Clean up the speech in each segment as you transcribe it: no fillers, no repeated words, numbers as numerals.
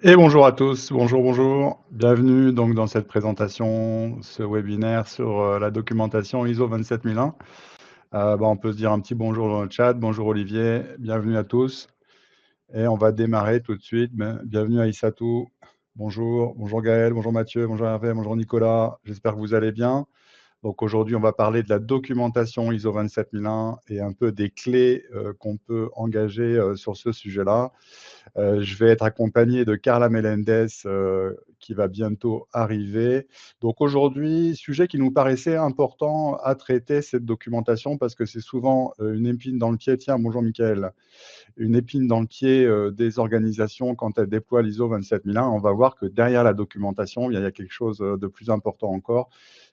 Et bonjour à tous, bonjour, bonjour. Bienvenue donc dans cette présentation, ce webinaire sur la documentation ISO 27001. On peut se dire un petit bonjour dans le chat. Bonjour Olivier, bienvenue à tous. Et on va démarrer tout de suite. Bienvenue à Issatou. Bonjour, bonjour Gaël, bonjour Mathieu, bonjour Hervé, bonjour Nicolas. J'espère que vous allez bien. Donc aujourd'hui, on va parler de la documentation ISO 27001 et un peu des clés qu'on peut engager sur ce sujet-là. Je vais être accompagné de Carla Melendez qui va bientôt arriver. Donc aujourd'hui, sujet qui nous paraissait important à traiter, cette documentation, parce que c'est souvent une épine dans le pied. Tiens, bonjour Mickaël. Une épine dans le pied des organisations quand elles déploient l'ISO 27001. On va voir que derrière la documentation, il y a quelque chose de plus important encore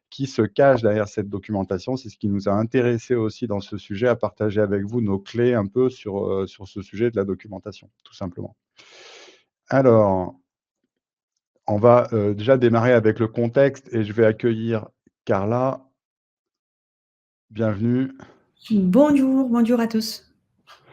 qui se cache derrière cette documentation. C'est ce qui nous a intéressé aussi dans ce sujet, à partager avec vous nos clés un peu sur ce sujet de la documentation, tout simplement. Alors, on va déjà démarrer avec le contexte et je vais accueillir Carla. Bienvenue. Bonjour, bonjour à tous.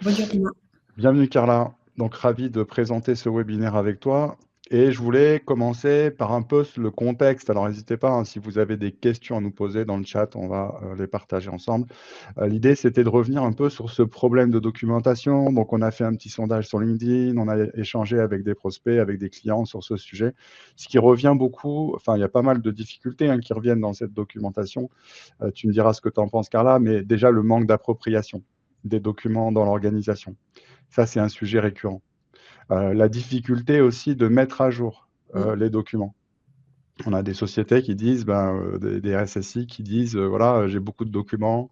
Bonjour Thomas. Bienvenue Carla. Donc ravi de présenter ce webinaire avec toi. Et je voulais commencer par un peu le contexte. Alors n'hésitez pas, si vous avez des questions à nous poser dans le chat, on va les partager ensemble. L'idée, c'était de revenir un peu sur ce problème de documentation. Donc on a fait un petit sondage sur LinkedIn, on a échangé avec des prospects, avec des clients sur ce sujet. Ce qui revient beaucoup, enfin il y a pas mal de difficultés qui reviennent dans cette documentation. Tu me diras ce que tu en penses Carla, mais déjà le manque d'appropriation des documents dans l'organisation. Ça, c'est un sujet récurrent. La difficulté aussi de mettre à jour les documents. On a des sociétés qui disent, des RSSI qui disent, voilà, j'ai beaucoup de documents,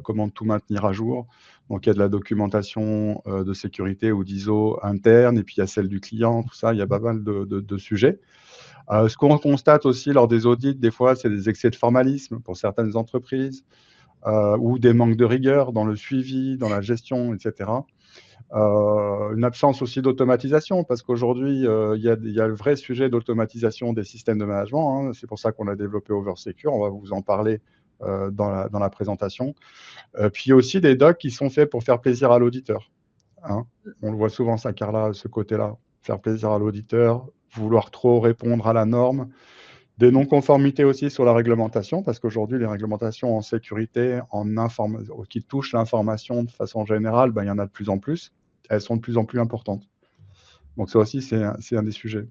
comment tout maintenir à jour. Donc, il y a de la documentation de sécurité ou d'ISO interne, et puis il y a celle du client, tout ça, il y a pas mal de sujets. Ce qu'on constate aussi lors des audits, des fois, c'est des excès de formalisme pour certaines entreprises, ou des manques de rigueur dans le suivi, dans la gestion, etc. Une absence aussi d'automatisation, parce qu'aujourd'hui, il y a le vrai sujet d'automatisation des systèmes de management. C'est pour ça qu'on a développé Oversecure. On va vous en parler dans la présentation. Puis aussi des docs qui sont faits pour faire plaisir à l'auditeur. On le voit souvent, ça, Carla, ce côté-là. Faire plaisir à l'auditeur, vouloir trop répondre à la norme. Des non-conformités aussi sur la réglementation, parce qu'aujourd'hui, les réglementations en sécurité, qui touchent l'information de façon générale, il y en a de plus en plus. Elles sont de plus en plus importantes. Donc ça aussi, c'est un des sujets.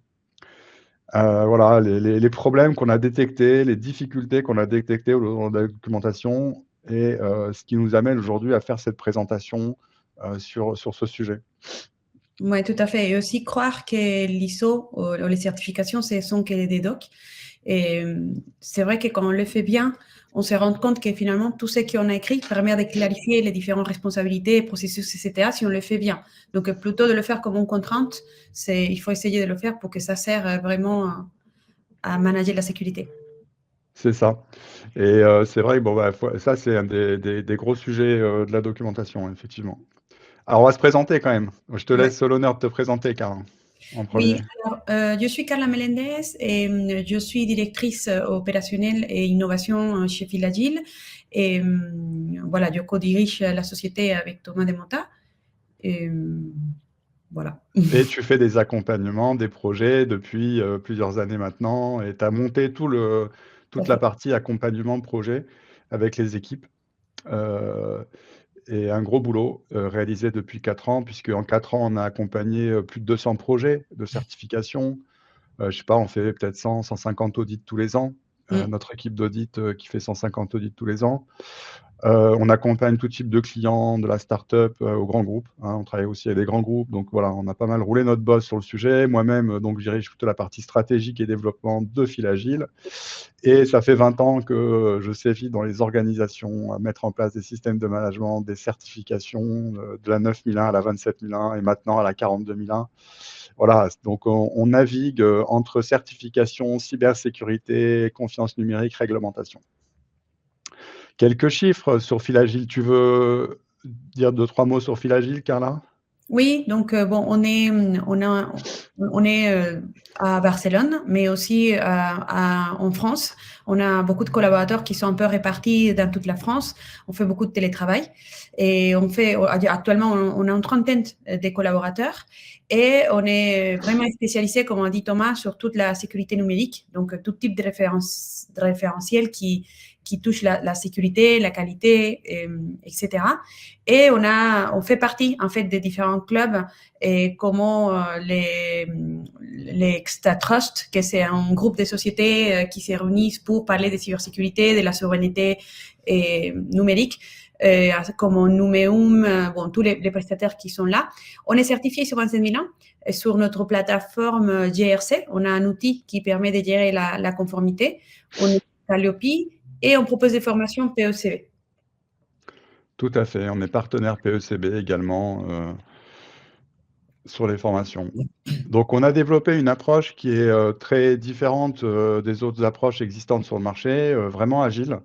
Voilà, les problèmes qu'on a détectés, les difficultés qu'on a détectées au long de la documentation, et ce qui nous amène aujourd'hui à faire cette présentation sur ce sujet. Oui, tout à fait. Et aussi croire que l'ISO ou les certifications, ce sont que des docs. Et c'est vrai que quand on le fait bien, on se rend compte que finalement, tout ce qu'on a écrit permet de clarifier les différentes responsabilités, processus, etc., si on le fait bien. Donc, plutôt de le faire comme une contrainte, il faut essayer de le faire pour que ça sert vraiment à manager la sécurité. C'est ça. Et c'est vrai que ça, c'est un des gros sujets de la documentation, effectivement. Alors, on va se présenter quand même. Je te laisse l'honneur de te présenter, Carla, en premier. Oui, alors, je suis Carla Melendez et je suis directrice opérationnelle et innovation chez Filagile. Et voilà, je co-dirige la société avec Thomas Demota. Et voilà. Et tu fais des accompagnements, des projets depuis plusieurs années maintenant, et tu as monté toute la partie accompagnement projet avec les équipes. Et un gros boulot réalisé depuis 4 ans, puisque en 4 ans, on a accompagné plus de 200 projets de certification. Je sais pas, on fait peut-être 100-150 audits tous les ans. Mm. Notre équipe d'audit qui fait 150 audits tous les ans. On accompagne tout type de clients, de la start-up aux grands groupes, hein. On travaille aussi avec des grands groupes, donc voilà, on a pas mal roulé notre bosse sur le sujet. Moi-même, donc je dirige toute la partie stratégique et développement de Fil Agile. Et ça fait 20 ans que je sévis dans les organisations à mettre en place des systèmes de management, des certifications, de la 9001 à la 27001 et maintenant à la 42001. Voilà, donc on navigue entre certification, cybersécurité, confiance numérique, réglementation. Quelques chiffres sur Fil Agile. Tu veux dire 2-3 mots sur Fil Agile, Carla? Oui, donc bon, on est à Barcelone, mais aussi en France. On a beaucoup de collaborateurs qui sont un peu répartis dans toute la France. On fait beaucoup de télétravail et actuellement, on a une trentaine de collaborateurs et on est vraiment spécialisé, comme a dit Thomas, sur toute la sécurité numérique, donc tout type de référentiel qui touche la sécurité, la qualité, etc. Et on fait partie, en fait, des différents clubs et comment les Extra Trust, que c'est un groupe de sociétés qui se réunissent pour parler de cybersécurité, de la souveraineté numérique, comme Numeum, bon, tous les prestataires qui sont là. On est certifié sur 27001 sur notre plateforme GRC. On a un outil qui permet de gérer la conformité. On est Calliope et on propose des formations PECV. Tout à fait, on est partenaire PECB également sur les formations. Donc on a développé une approche qui est très différente des autres approches existantes sur le marché, vraiment agile,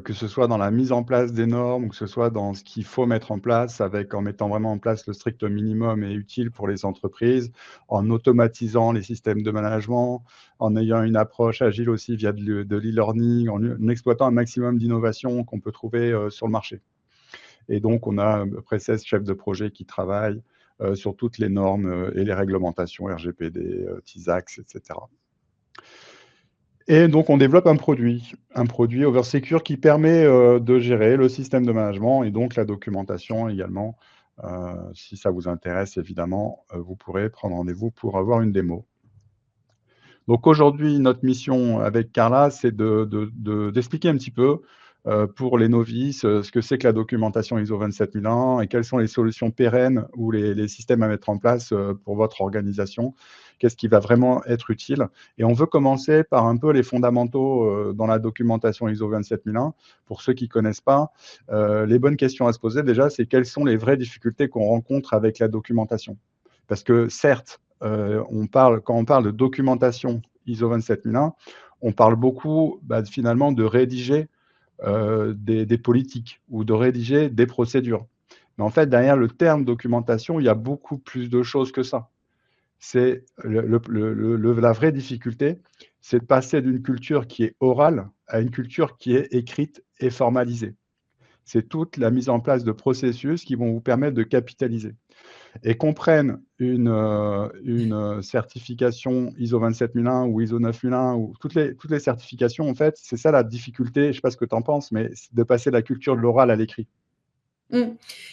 que ce soit dans la mise en place des normes ou que ce soit dans ce qu'il faut mettre en place en mettant vraiment en place le strict minimum et utile pour les entreprises, en automatisant les systèmes de management, en ayant une approche agile aussi via de l'e-learning, en exploitant un maximum d'innovations qu'on peut trouver sur le marché. Et donc, on a à peu près 16 chefs de projet qui travaillent sur toutes les normes et les réglementations RGPD, TISAX, etc. Et donc, on développe un produit Oversecure qui permet de gérer le système de management et donc la documentation également. Si ça vous intéresse, évidemment, vous pourrez prendre rendez-vous pour avoir une démo. Donc aujourd'hui, notre mission avec Carla, c'est d'expliquer un petit peu pour les novices ce que c'est que la documentation ISO 27001 et quelles sont les solutions pérennes ou les systèmes à mettre en place pour votre organisation. Qu'est-ce qui va vraiment être utile? Et on veut commencer par un peu les fondamentaux dans la documentation ISO 27001. Pour ceux qui ne connaissent pas, les bonnes questions à se poser déjà, c'est quelles sont les vraies difficultés qu'on rencontre avec la documentation? Parce que certes, quand on parle de documentation ISO 27001, on parle beaucoup finalement de rédiger des politiques ou de rédiger des procédures. Mais en fait, derrière le terme documentation, il y a beaucoup plus de choses que ça. C'est la vraie difficulté, c'est de passer d'une culture qui est orale à une culture qui est écrite et formalisée. C'est toute la mise en place de processus qui vont vous permettre de capitaliser. Et qu'on prenne une certification ISO 27001 ou ISO 9001 ou toutes les certifications, en fait, c'est ça la difficulté, je ne sais pas ce que tu en penses, mais c'est de passer de la culture de l'oral à l'écrit.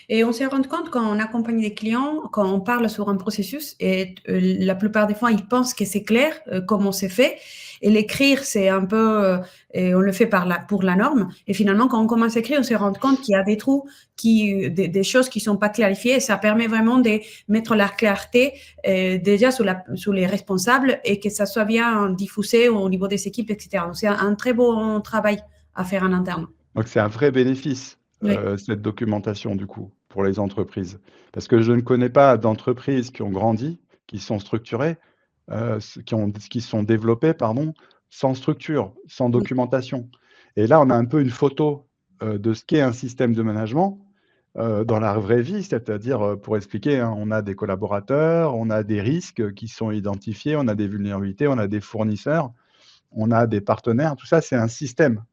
Et on s'est rendu compte quand on accompagne des clients, quand on parle sur un processus, et la plupart des fois, ils pensent que c'est clair comment c'est fait. Et l'écrire, c'est un peu, on le fait pour la norme. Et finalement, quand on commence à écrire, on se rend compte qu'il y a des trous, des choses qui sont pas clarifiées. Et ça permet vraiment de mettre la clarté déjà sur les responsables et que ça soit bien diffusé au niveau des équipes, etc. Donc, c'est un très bon travail à faire en interne. Donc, c'est un vrai bénéfice, Oui. cette documentation, du coup, pour les entreprises. Parce que je ne connais pas d'entreprises qui ont grandi, qui sont structurées, qui sont développées, pardon, sans structure, sans documentation. Et là, on a un peu une photo de ce qu'est un système de management dans la vraie vie, c'est-à-dire, pour expliquer, hein, on a des collaborateurs, on a des risques qui sont identifiés, on a des vulnérabilités, on a des fournisseurs, on a des partenaires. Tout ça, c'est un système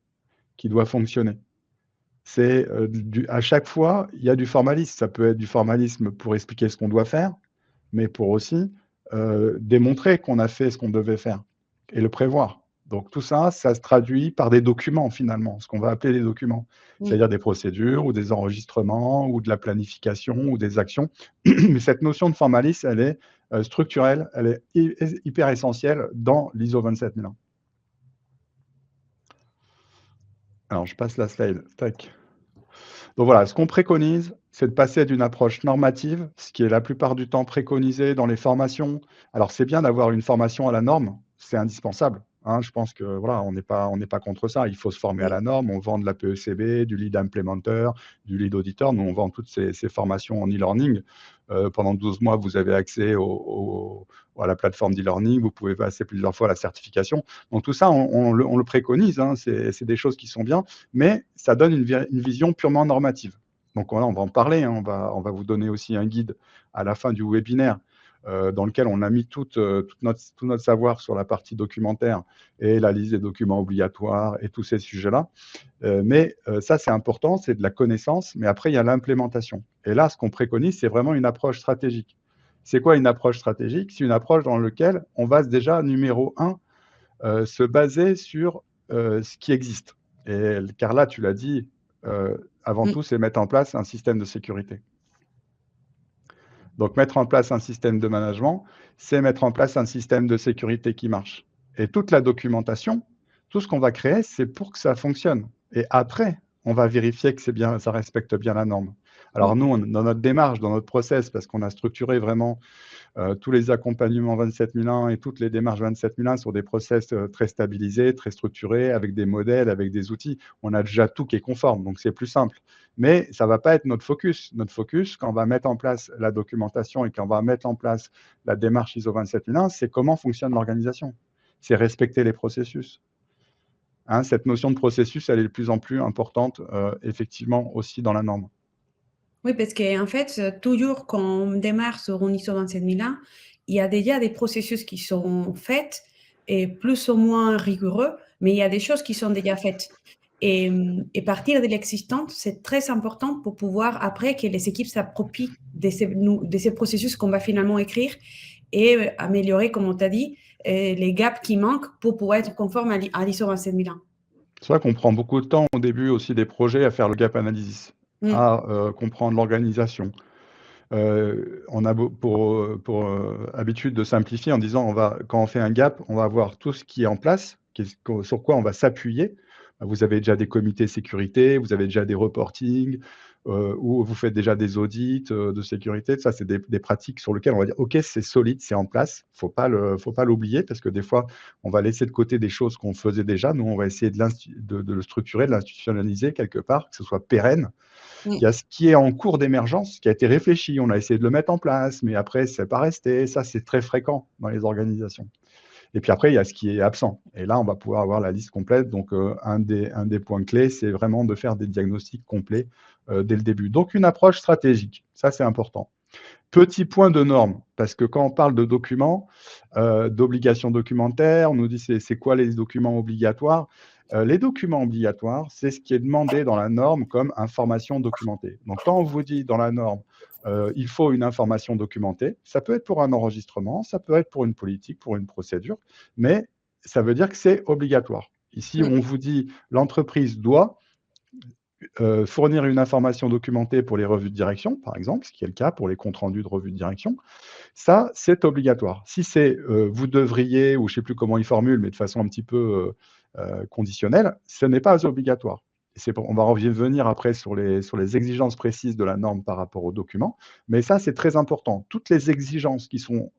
qui doit fonctionner. C'est à chaque fois, il y a du formalisme. Ça peut être du formalisme pour expliquer ce qu'on doit faire, mais pour aussi démontrer qu'on a fait ce qu'on devait faire et le prévoir. Donc tout ça, ça se traduit par des documents finalement, ce qu'on va appeler des documents. Mm. C'est-à-dire des procédures ou des enregistrements ou de la planification ou des actions. Mais cette notion de formalisme, elle est structurelle, elle est hyper essentielle dans l'ISO 27001. Alors je passe la slide. Tac. Donc voilà, ce qu'on préconise, c'est de passer d'une approche normative, ce qui est la plupart du temps préconisé dans les formations. Alors c'est bien d'avoir une formation à la norme, c'est indispensable, hein. Je pense que voilà, on n'est pas contre ça. Il faut se former à Oui. la norme. On vend de la PECB, du lead implementer, du lead auditor. Nous, on vend toutes ces formations en e-learning. Pendant 12 mois, vous avez accès à la plateforme d'e-learning. Vous pouvez passer plusieurs fois la certification. Donc tout ça, on le préconise, hein. C'est des choses qui sont bien, mais ça donne une vision purement normative. Donc voilà, on va en parler, hein. On va vous donner aussi un guide à la fin du webinaire dans lequel on a mis tout notre savoir sur la partie documentaire et la liste des documents obligatoires et tous ces sujets-là. Mais ça, c'est important, c'est de la connaissance, mais après, il y a l'implémentation. Et là, ce qu'on préconise, c'est vraiment une approche stratégique. C'est quoi une approche stratégique? C'est une approche dans laquelle on va déjà, numéro un, se baser sur ce qui existe. Car là, tu l'as dit, avant Mm. tout, c'est mettre en place un système de sécurité. Donc, mettre en place un système de management, c'est mettre en place un système de sécurité qui marche. Et toute la documentation, tout ce qu'on va créer, c'est pour que ça fonctionne. Et après, on va vérifier que c'est bien, ça respecte bien la norme. Alors Mm. nous, dans notre démarche, dans notre process, parce qu'on a structuré vraiment tous les accompagnements 27001 et toutes les démarches 27001 sur des process très stabilisés, très structurés, avec des modèles, avec des outils. On a déjà tout qui est conforme, donc c'est plus simple. Mais ça ne va pas être notre focus. Notre focus, quand on va mettre en place la documentation et quand on va mettre en place la démarche ISO 27001, c'est comment fonctionne l'organisation. C'est respecter les processus. Hein, cette notion de processus, elle est de plus en plus importante, effectivement, aussi dans la norme. Oui, parce qu'en fait, toujours quand on démarre sur un ISO 27001, il y a déjà des processus qui sont faits et plus ou moins rigoureux, mais il y a des choses qui sont déjà faites. Et partir de l'existante, c'est très important pour pouvoir, après, que les équipes s'approprient de ces processus qu'on va finalement écrire et améliorer, comme on t'a dit, les gaps qui manquent pour pouvoir être conforme à l'ISO 27001. C'est vrai qu'on prend beaucoup de temps au début aussi des projets à faire le gap analysis, Mm. à comprendre l'organisation. On a pour habitude de simplifier en disant quand on fait un gap, on va voir tout ce qui est en place, sur quoi on va s'appuyer. Vous avez déjà des comités sécurité, vous avez déjà des reportings, ou vous faites déjà des audits de sécurité. Ça, c'est des pratiques sur lesquelles on va dire OK, c'est solide, c'est en place. Faut pas l'oublier parce que des fois, on va laisser de côté des choses qu'on faisait déjà. Nous, on va essayer de le structurer, de l'institutionnaliser quelque part, que ce soit pérenne. Il y Mm. a ce qui est en cours d'émergence, qui a été réfléchi. On a essayé de le mettre en place, mais après, c'est pas resté. Ça, c'est très fréquent dans les organisations. Et puis après, il y a ce qui est absent. Et là, on va pouvoir avoir la liste complète. Donc, un des points clés, c'est vraiment de faire des diagnostics complets dès le début. Donc, une approche stratégique. Ça, c'est important. Petit point de norme, parce que quand on parle de documents, d'obligations documentaires, on nous dit c'est quoi les documents obligatoires? Les documents obligatoires, c'est ce qui est demandé dans la norme comme information documentée. Donc quand on vous dit dans la norme, il faut une information documentée, ça peut être pour un enregistrement, ça peut être pour une politique, pour une procédure, mais ça veut dire que c'est obligatoire. Ici, Mm. on vous dit l'entreprise doit fournir une information documentée pour les revues de direction, par exemple, ce qui est le cas pour les comptes rendus de revues de direction. Ça, c'est obligatoire. Si c'est vous devriez, ou je ne sais plus comment il formule, mais de façon un petit peu conditionnelle, ce n'est pas obligatoire. On va revenir après sur les exigences précises de la norme par rapport aux documents, mais ça, c'est très important. Toutes les exigences qui sont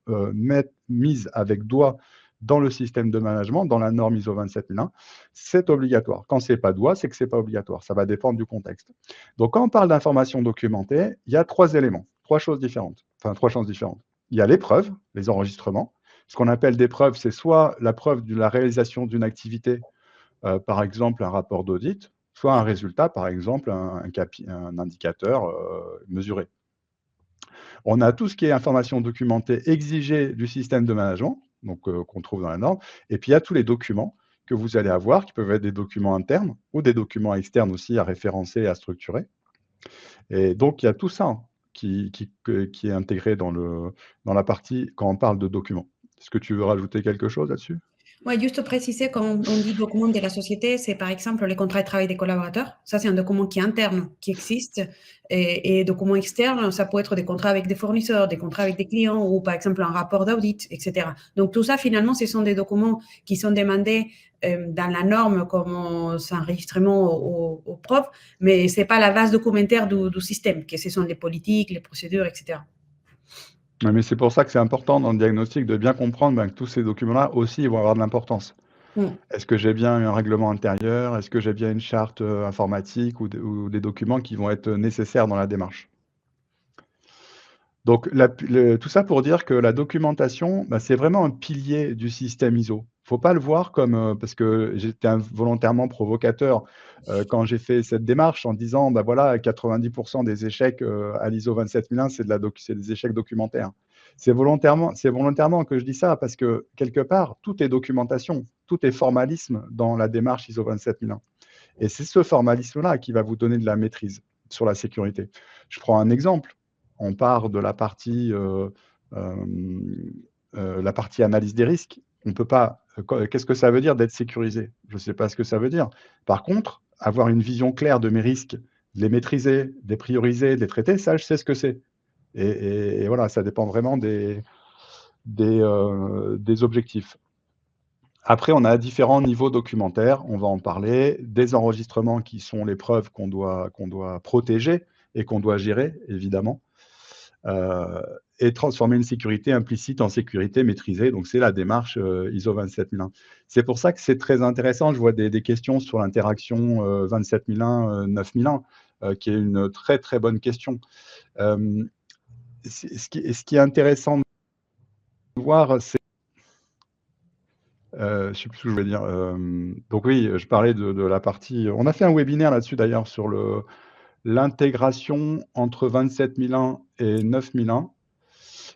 mises avec doigt dans le système de management, dans la norme ISO 27001, c'est obligatoire. Quand ce n'est pas doigt, c'est que ce n'est pas obligatoire. Ça va dépendre du contexte. Donc, quand on parle d'information documentée, il y a trois éléments, trois choses différentes. Il y a les preuves, les enregistrements. Ce qu'on appelle des preuves, c'est soit la preuve de la réalisation d'une activité, par exemple un rapport d'audit, soit un résultat, par exemple un indicateur mesuré. On a tout ce qui est information documentée exigée du système de management, donc qu'on trouve dans la norme, et puis il y a tous les documents que vous allez avoir, qui peuvent être des documents internes ou des documents externes aussi à référencer et à structurer. Et donc, il y a tout ça qui est intégré dans la partie quand on parle de documents. Est-ce que tu veux rajouter quelque chose là-dessus? Ouais, juste préciser, quand on dit document de la société, c'est par exemple les contrats de travail des collaborateurs. Ça, c'est un document qui est interne, qui existe. Et document externe, ça peut être des contrats avec des fournisseurs, des contrats avec des clients ou par exemple un rapport d'audit, etc. Donc tout ça, finalement, ce sont des documents qui sont demandés dans la norme comme enregistrement au propre, mais ce n'est pas la base documentaire du système, que ce sont les politiques, les procédures, etc. Ouais, mais c'est pour ça que c'est important dans le diagnostic de bien comprendre que tous ces documents-là aussi ils vont avoir de l'importance. Mm. Est-ce que j'ai bien un règlement intérieur? Est-ce que j'ai bien une charte informatique ou des documents qui vont être nécessaires dans la démarche? Donc, tout ça pour dire que la documentation, c'est vraiment un pilier du système ISO. Faut pas le voir comme, parce que j'étais involontairement provocateur, quand j'ai fait cette démarche en disant: voilà, 90 des échecs, à l'ISO 27001, c'est des échecs documentaires. C'est volontairement que je dis ça parce que quelque part, tout est documentation, tout est formalisme dans la démarche ISO 27001 et c'est ce formalisme-là qui va vous donner de la maîtrise sur la sécurité. Je prends un exemple. On part de la partie analyse des risques. On peut pas. Qu'est-ce que ça veut dire d'être sécurisé? Je ne sais pas ce que ça veut dire. Par contre, avoir une vision claire de mes risques, de les maîtriser, de les prioriser, de les traiter, ça, je sais ce que c'est. Et voilà, ça dépend vraiment des objectifs. Après, on a différents niveaux documentaires, on va en parler. Des enregistrements qui sont les preuves qu'on doit protéger et qu'on doit gérer, évidemment. Et transformer une sécurité implicite en sécurité maîtrisée. Donc, c'est la démarche ISO 27001. C'est pour ça que c'est très intéressant. Je vois des questions sur l'interaction 27001, 9001, qui est une très, très bonne question. Ce qui est intéressant de voir, c'est je ne sais plus ce que je voulais dire. Donc oui, je parlais de la partie. On a fait un webinaire là-dessus d'ailleurs sur l'intégration entre 27001 et 9001.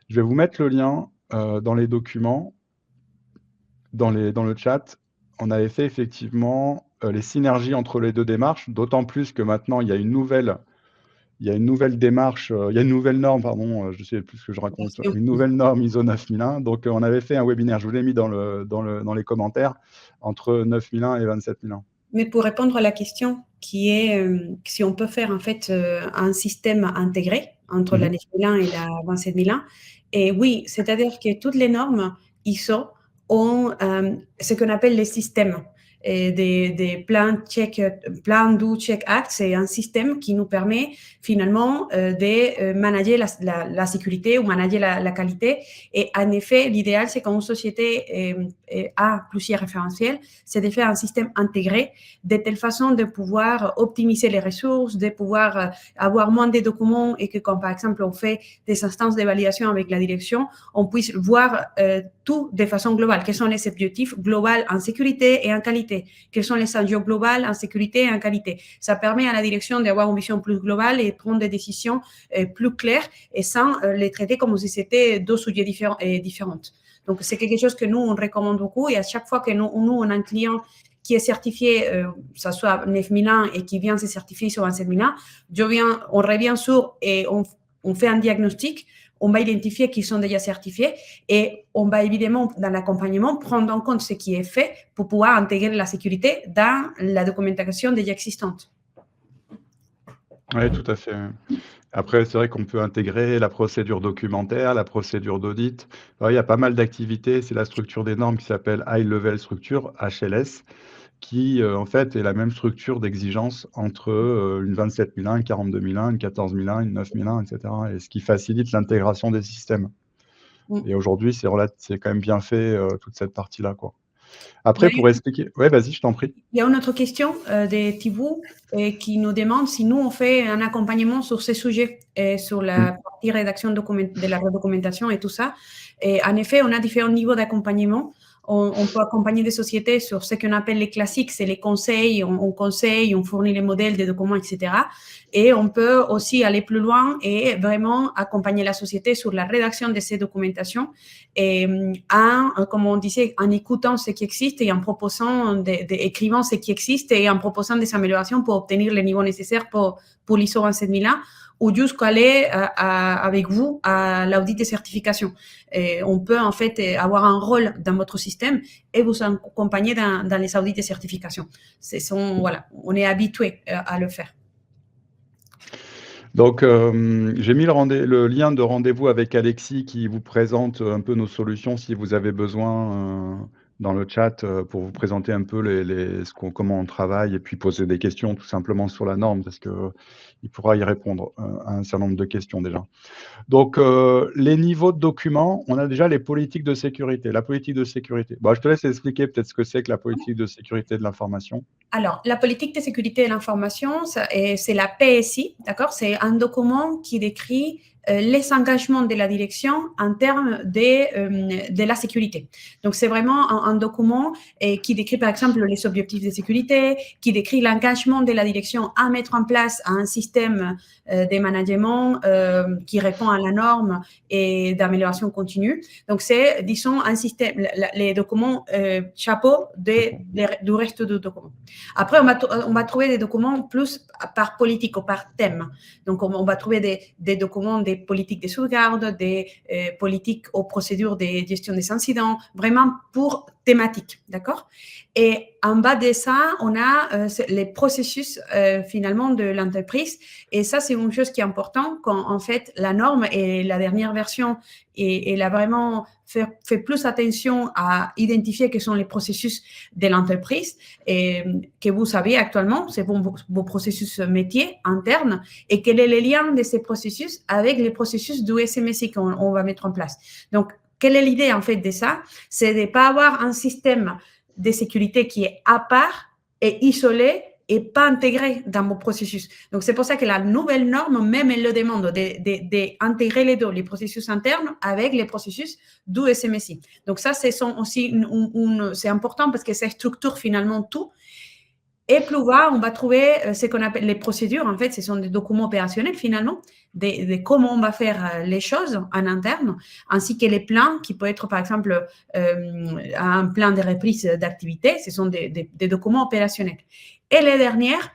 Je vais vous mettre le lien dans les documents, dans le chat. On avait fait effectivement les synergies entre les deux démarches, d'autant plus que maintenant il y a une nouvelle démarche, il y a une nouvelle norme, pardon, je sais plus ce que je raconte, une nouvelle norme ISO 9001. Donc, on avait fait un webinaire, je vous l'ai mis dans les commentaires, entre 9001 et 27001. Mais pour répondre à la question qui est si on peut faire en fait un système intégré entre la 9001 et la 27001, et oui, c'est-à-dire que toutes les normes ISO ont ce qu'on appelle les systèmes. Et des plans do check act, c'est un système qui nous permet finalement de manager la sécurité ou manager la qualité. Et en effet, l'idéal, c'est quand une société a plusieurs référentiels, c'est de faire un système intégré de telle façon de pouvoir optimiser les ressources, de pouvoir avoir moins de documents et que quand, par exemple, on fait des instances de validation avec la direction, on puisse voir tout de façon globale. Quels sont les objectifs globaux en sécurité et en qualité? Quels sont les enjeux globaux en sécurité et en qualité? Ça permet à la direction d'avoir une vision plus globale et prendre des décisions plus claires et sans les traiter comme si c'était deux sujets différents. Donc, c'est quelque chose que nous, on recommande beaucoup et à chaque fois que nous on a un client qui est certifié, ça soit 9001 et qui vient se certifier sur 27001, on revient sur et on fait un diagnostic, on va identifier qu'ils sont déjà certifiés et on va évidemment, dans l'accompagnement, prendre en compte ce qui est fait pour pouvoir intégrer la sécurité dans la documentation déjà existante. Oui, tout à fait. Après, c'est vrai qu'on peut intégrer la procédure documentaire, la procédure d'audit. Il y a pas mal d'activités. C'est la structure des normes qui s'appelle High Level Structure, HLS, qui en fait est la même structure d'exigence entre une 27001, une 42001, une 14001, une 9001, etc. Et ce qui facilite l'intégration des systèmes. Et aujourd'hui, c'est quand même bien fait, toute cette partie-là, quoi. Après, pour expliquer... Ouais, vas-y, je t'en prie. Il y a une autre question de Thibaut qui nous demande si nous, on fait un accompagnement sur ces sujets, sur la partie rédaction de la documentation et tout ça. Et en effet, on a différents niveaux d'accompagnement. On peut accompagner des sociétés sur ce qu'on appelle les classiques, c'est les conseils, on conseille, on fournit les modèles des documents, etc. Et on peut aussi aller plus loin et vraiment accompagner la société sur la rédaction de ces documentations et comme on disait, en écoutant ce qui existe et en proposant, écrivant ce qui existe et en proposant des améliorations pour obtenir les niveaux nécessaires pour l'ISO 27001 ou jusqu'à aller avec vous à l'audit de certification. Et on peut en fait avoir un rôle dans votre système et vous accompagner dans les audits de certification. Voilà, on est habitué à le faire. Donc, j'ai mis le lien de rendez-vous avec Alexis qui vous présente un peu nos solutions si vous avez besoin dans le chat pour vous présenter un peu comment on travaille et puis poser des questions tout simplement sur la norme parce qu'il pourra y répondre à un certain nombre de questions déjà. Donc, les niveaux de documents, on a déjà les politiques de sécurité. La politique de sécurité. Bon, je te laisse expliquer peut-être ce que c'est que la politique de sécurité de l'information. Alors, la politique de sécurité de l'information, c'est la PSI, d'accord? C'est un document qui décrit les engagements de la direction en termes de la sécurité. Donc, c'est vraiment un document qui décrit, par exemple, les objectifs de sécurité, qui décrit l'engagement de la direction à mettre en place un système de management qui répond à la norme et d'amélioration continue. Donc, c'est, disons, un système, les documents chapeau du reste du document. Après, on va trouver des documents plus par politique ou par thème. Donc, on va trouver des documents des politiques de sauvegarde, des politiques aux procédures de gestion des incidents, vraiment pour thématique, d'accord? Et en bas de ça, on a les processus finalement de l'entreprise. Et ça, c'est une chose qui est importante quand en fait la norme et la dernière version, et elle a vraiment fait plus attention à identifier quels sont les processus de l'entreprise et que vous savez actuellement, c'est vos processus métiers internes et quel est le lien de ces processus avec les processus du SMSI qu'on va mettre en place. Donc, quelle est l'idée en fait de ça? C'est de ne pas avoir un système de sécurité qui est à part et isolé et pas intégré dans vos processus. Donc, c'est pour ça que la nouvelle norme, même, elle le demande d'intégrer les deux, les processus internes avec les processus du SMSI. Donc, ça, c'est aussi c'est important parce que ça structure finalement tout. Et plus bas, on va trouver ce qu'on appelle les procédures. En fait, ce sont des documents opérationnels finalement, de comment on va faire les choses en interne, ainsi que les plans qui peuvent être par exemple un plan de reprise d'activité. Ce sont des documents opérationnels. Et les dernières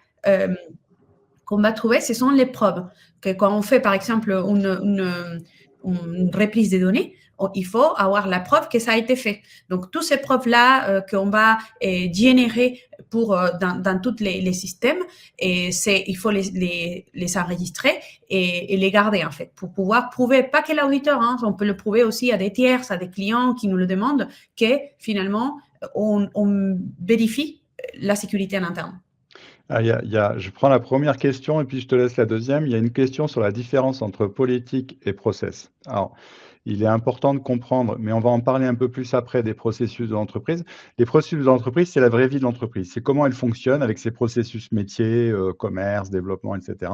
qu'on va trouver, ce sont les preuves. Que quand on fait par exemple une reprise des données, il faut avoir la preuve que ça a été fait. Donc, toutes ces preuves-là qu'on va générer dans tous les systèmes, il faut les enregistrer et les garder, en fait, pour pouvoir prouver, pas que l'auditeur, hein, on peut le prouver aussi à des tiers, à des clients qui nous le demandent, que finalement, on vérifie la sécurité en interne. Je prends la première question et puis je te laisse la deuxième. Il y a une question sur la différence entre politique et process. Alors, il est important de comprendre, mais on va en parler un peu plus après des processus de l'entreprise. Les processus de l'entreprise, c'est la vraie vie de l'entreprise. C'est comment elle fonctionne avec ses processus métiers, commerce, développement, etc.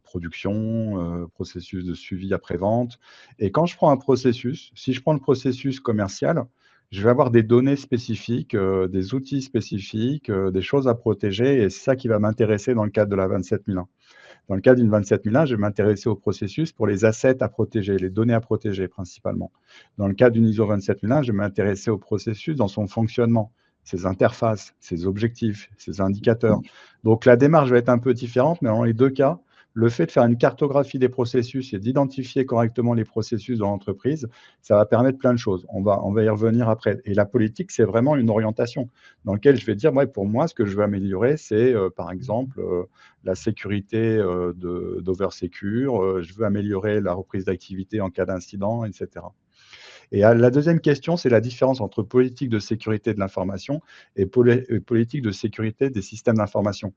Production, processus de suivi après-vente. Et quand je prends un processus, si je prends le processus commercial, je vais avoir des données spécifiques, des outils spécifiques, des choses à protéger et c'est ça qui va m'intéresser dans le cadre de la 27001. Dans le cadre d'une 27001, je vais m'intéresser au processus pour les assets à protéger, les données à protéger principalement. Dans le cadre d'une ISO 27001, je vais m'intéresser au processus dans son fonctionnement, ses interfaces, ses objectifs, ses indicateurs. Donc la démarche va être un peu différente, mais dans les deux cas, le fait de faire une cartographie des processus et d'identifier correctement les processus dans l'entreprise, ça va permettre plein de choses. On va y revenir après. Et la politique, c'est vraiment une orientation dans laquelle je vais dire, ouais, pour moi, ce que je veux améliorer, c'est par exemple la sécurité d'Oversecure, je veux améliorer la reprise d'activité en cas d'incident, etc. Et la deuxième question, c'est la différence entre politique de sécurité de l'information et politique de sécurité des systèmes d'information.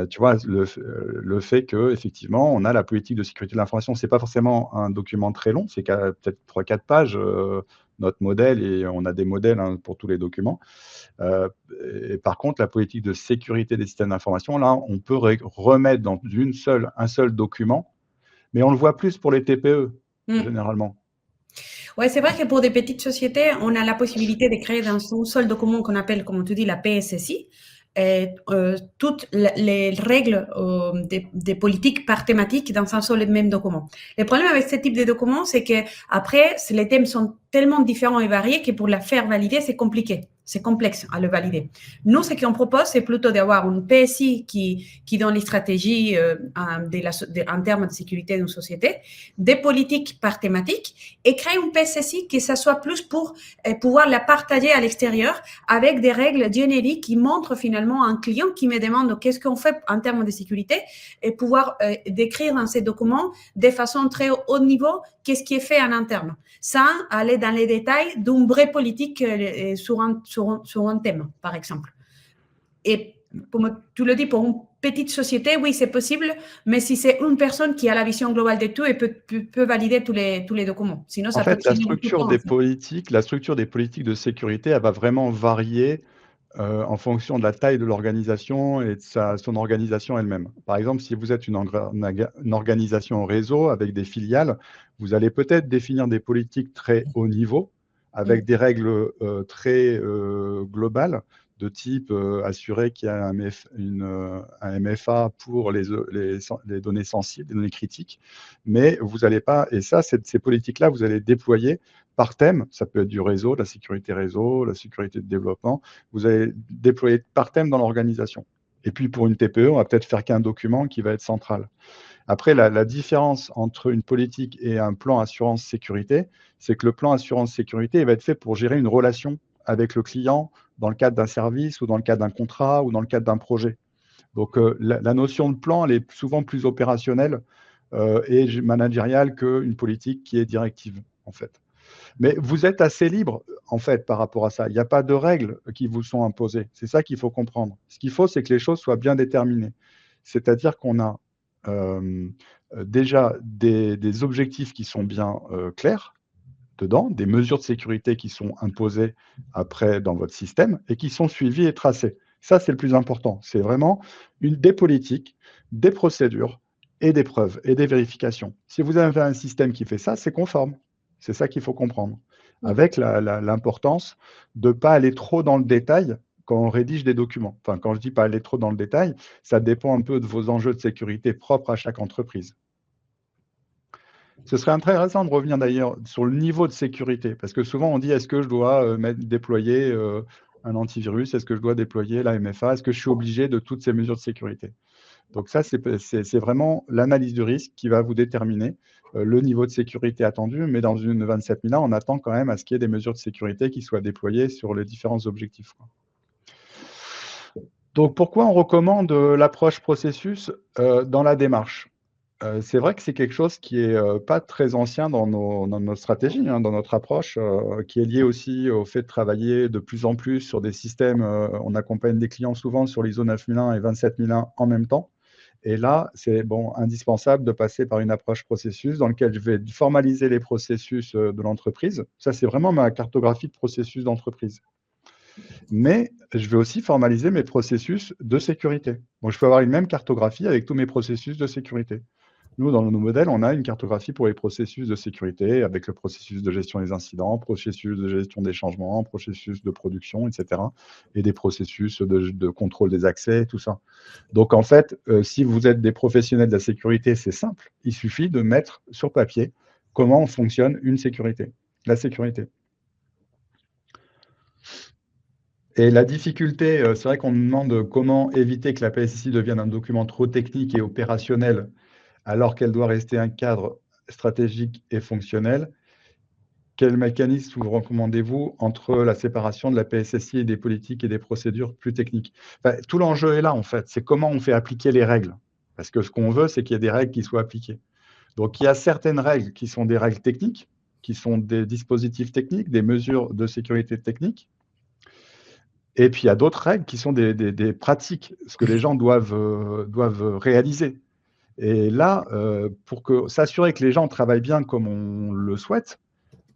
Tu vois, le fait qu'effectivement, on a la politique de sécurité de l'information, ce n'est pas forcément un document très long, c'est peut-être 3-4 pages, notre modèle, et on a des modèles hein, pour tous les documents. Et par contre, la politique de sécurité des systèmes d'information, là, on peut remettre dans un seul document, mais on le voit plus pour les TPE, généralement. Oui, c'est vrai que pour des petites sociétés, on a la possibilité de créer dans un seul document qu'on appelle, comme tu dis, la PSSI, toutes les règles des politiques par thématique dans un seul et même document. Le problème avec ce type de document, c'est que après, les thèmes sont tellement différents et variés que pour la faire valider, c'est compliqué. c'est complexe à le valider. Nous, ce qu'on propose, c'est plutôt d'avoir une PSI qui donne les stratégies en termes de sécurité d'une société, des politiques par thématique, et créer une PSSI que ça soit plus pour pouvoir la partager à l'extérieur avec des règles génériques qui montrent finalement à un client qui me demande qu'est-ce qu'on fait en termes de sécurité et pouvoir décrire dans ces documents de façon très haut niveau qu'est-ce qui est fait en interne, sans aller dans les détails d'une vraie politique sur un thème, par exemple. Et comme tu le dis, pour une petite société, oui, c'est possible, mais si c'est une personne qui a la vision globale de tout et peut valider tous les documents. Sinon, ça En peut fait, la finir tout structure le temps. la structure des politiques de sécurité, elle va vraiment varier en fonction de la taille de l'organisation et de son organisation elle-même. Par exemple, si vous êtes une organisation réseau avec des filiales, vous allez peut-être définir des politiques très haut niveau, avec des règles très globales, de type assurer qu'il y a un MFA pour les données sensibles, les données critiques. Mais vous n'allez pas, et ça, ces politiques-là, vous allez déployer par thème. Ça peut être du réseau, de la sécurité réseau, la sécurité de développement. Vous allez déployer par thème dans l'organisation. Et puis pour une TPE, on va peut-être faire qu'un document qui va être central. Après, la différence entre une politique et un plan assurance sécurité, c'est que le plan assurance sécurité il va être fait pour gérer une relation avec le client dans le cadre d'un service ou dans le cadre d'un contrat ou dans le cadre d'un projet. Donc, la notion de plan, elle est souvent plus opérationnelle et managériale qu'une politique qui est directive, en fait. Mais vous êtes assez libre, en fait, par rapport à ça. Il n'y a pas de règles qui vous sont imposées. C'est ça qu'il faut comprendre. Ce qu'il faut, c'est que les choses soient bien déterminées. C'est-à-dire qu'on a déjà des objectifs qui sont bien clairs dedans, des mesures de sécurité qui sont imposées après dans votre système et qui sont suivies et tracées. Ça, c'est le plus important. C'est vraiment des politiques, des procédures et des preuves et des vérifications. Si vous avez un système qui fait ça, c'est conforme. C'est ça qu'il faut comprendre. Avec l'importance de ne pas aller trop dans le détail quand on rédige des documents. Enfin, quand je dis pas aller trop dans le détail, ça dépend un peu de vos enjeux de sécurité propres à chaque entreprise. Ce serait intéressant de revenir d'ailleurs sur le niveau de sécurité, parce que souvent on dit est-ce que je dois déployer un antivirus, est-ce que je dois déployer la MFA, est-ce que je suis obligé de toutes ces mesures de sécurité? Donc ça, c'est vraiment l'analyse du risque qui va vous déterminer le niveau de sécurité attendu, mais dans une 27001, on attend quand même à ce qu'il y ait des mesures de sécurité qui soient déployées sur les différents objectifs. Donc pourquoi on recommande l'approche processus dans la démarche? C'est vrai que c'est quelque chose qui est pas très ancien dans nos stratégies, hein, dans notre approche, qui est lié aussi au fait de travailler de plus en plus sur des systèmes. On accompagne des clients souvent sur l'ISO 9001 et 27001 en même temps. Et là, c'est indispensable de passer par une approche processus dans laquelle je vais formaliser les processus de l'entreprise. Ça, c'est vraiment ma cartographie de processus d'entreprise. Mais je vais aussi formaliser mes processus de sécurité. Donc, je peux avoir une même cartographie avec tous mes processus de sécurité. Nous, dans nos modèles, on a une cartographie pour les processus de sécurité avec le processus de gestion des incidents, processus de gestion des changements, processus de production, etc. Et des processus de contrôle des accès, tout ça. Donc, en fait, si vous êtes des professionnels de la sécurité, c'est simple. Il suffit de mettre sur papier comment fonctionne une sécurité, la sécurité. Et la difficulté, c'est vrai qu'on nous demande comment éviter que la PSSI devienne un document trop technique et opérationnel alors qu'elle doit rester un cadre stratégique et fonctionnel. Quel mécanisme vous recommandez-vous entre la séparation de la PSSI et des politiques et des procédures plus techniques? Tout l'enjeu est là, en fait. C'est comment on fait appliquer les règles. Parce que ce qu'on veut, c'est qu'il y ait des règles qui soient appliquées. Donc, il y a certaines règles qui sont des règles techniques, qui sont des dispositifs techniques, des mesures de sécurité techniques. Et puis, il y a d'autres règles qui sont des pratiques, ce que les gens doivent réaliser. Et là, pour s'assurer que les gens travaillent bien comme on le souhaite,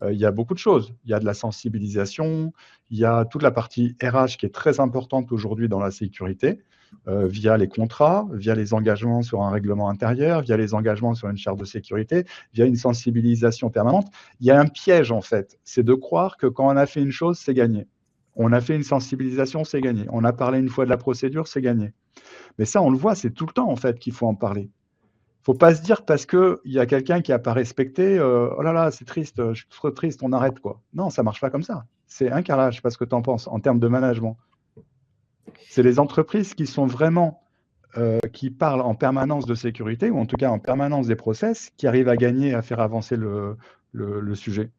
il y a beaucoup de choses. Il y a de la sensibilisation, il y a toute la partie RH qui est très importante aujourd'hui dans la sécurité, via les contrats, via les engagements sur un règlement intérieur, via les engagements sur une charte de sécurité, via une sensibilisation permanente. Il y a un piège, en fait, c'est de croire que quand on a fait une chose, c'est gagné. On a fait une sensibilisation, c'est gagné. On a parlé une fois de la procédure, c'est gagné. Mais ça, on le voit, c'est tout le temps, en fait, qu'il faut en parler. Il ne faut pas se dire parce qu'il y a quelqu'un qui n'a pas respecté, oh là là, c'est triste, je suis trop triste, on arrête, quoi. Non, ça ne marche pas comme ça. C'est un carrelage, je ne sais pas ce que tu en penses, en termes de management. C'est les entreprises qui sont vraiment, qui parlent en permanence de sécurité, ou en tout cas en permanence des process, qui arrivent à gagner, à faire avancer le sujet.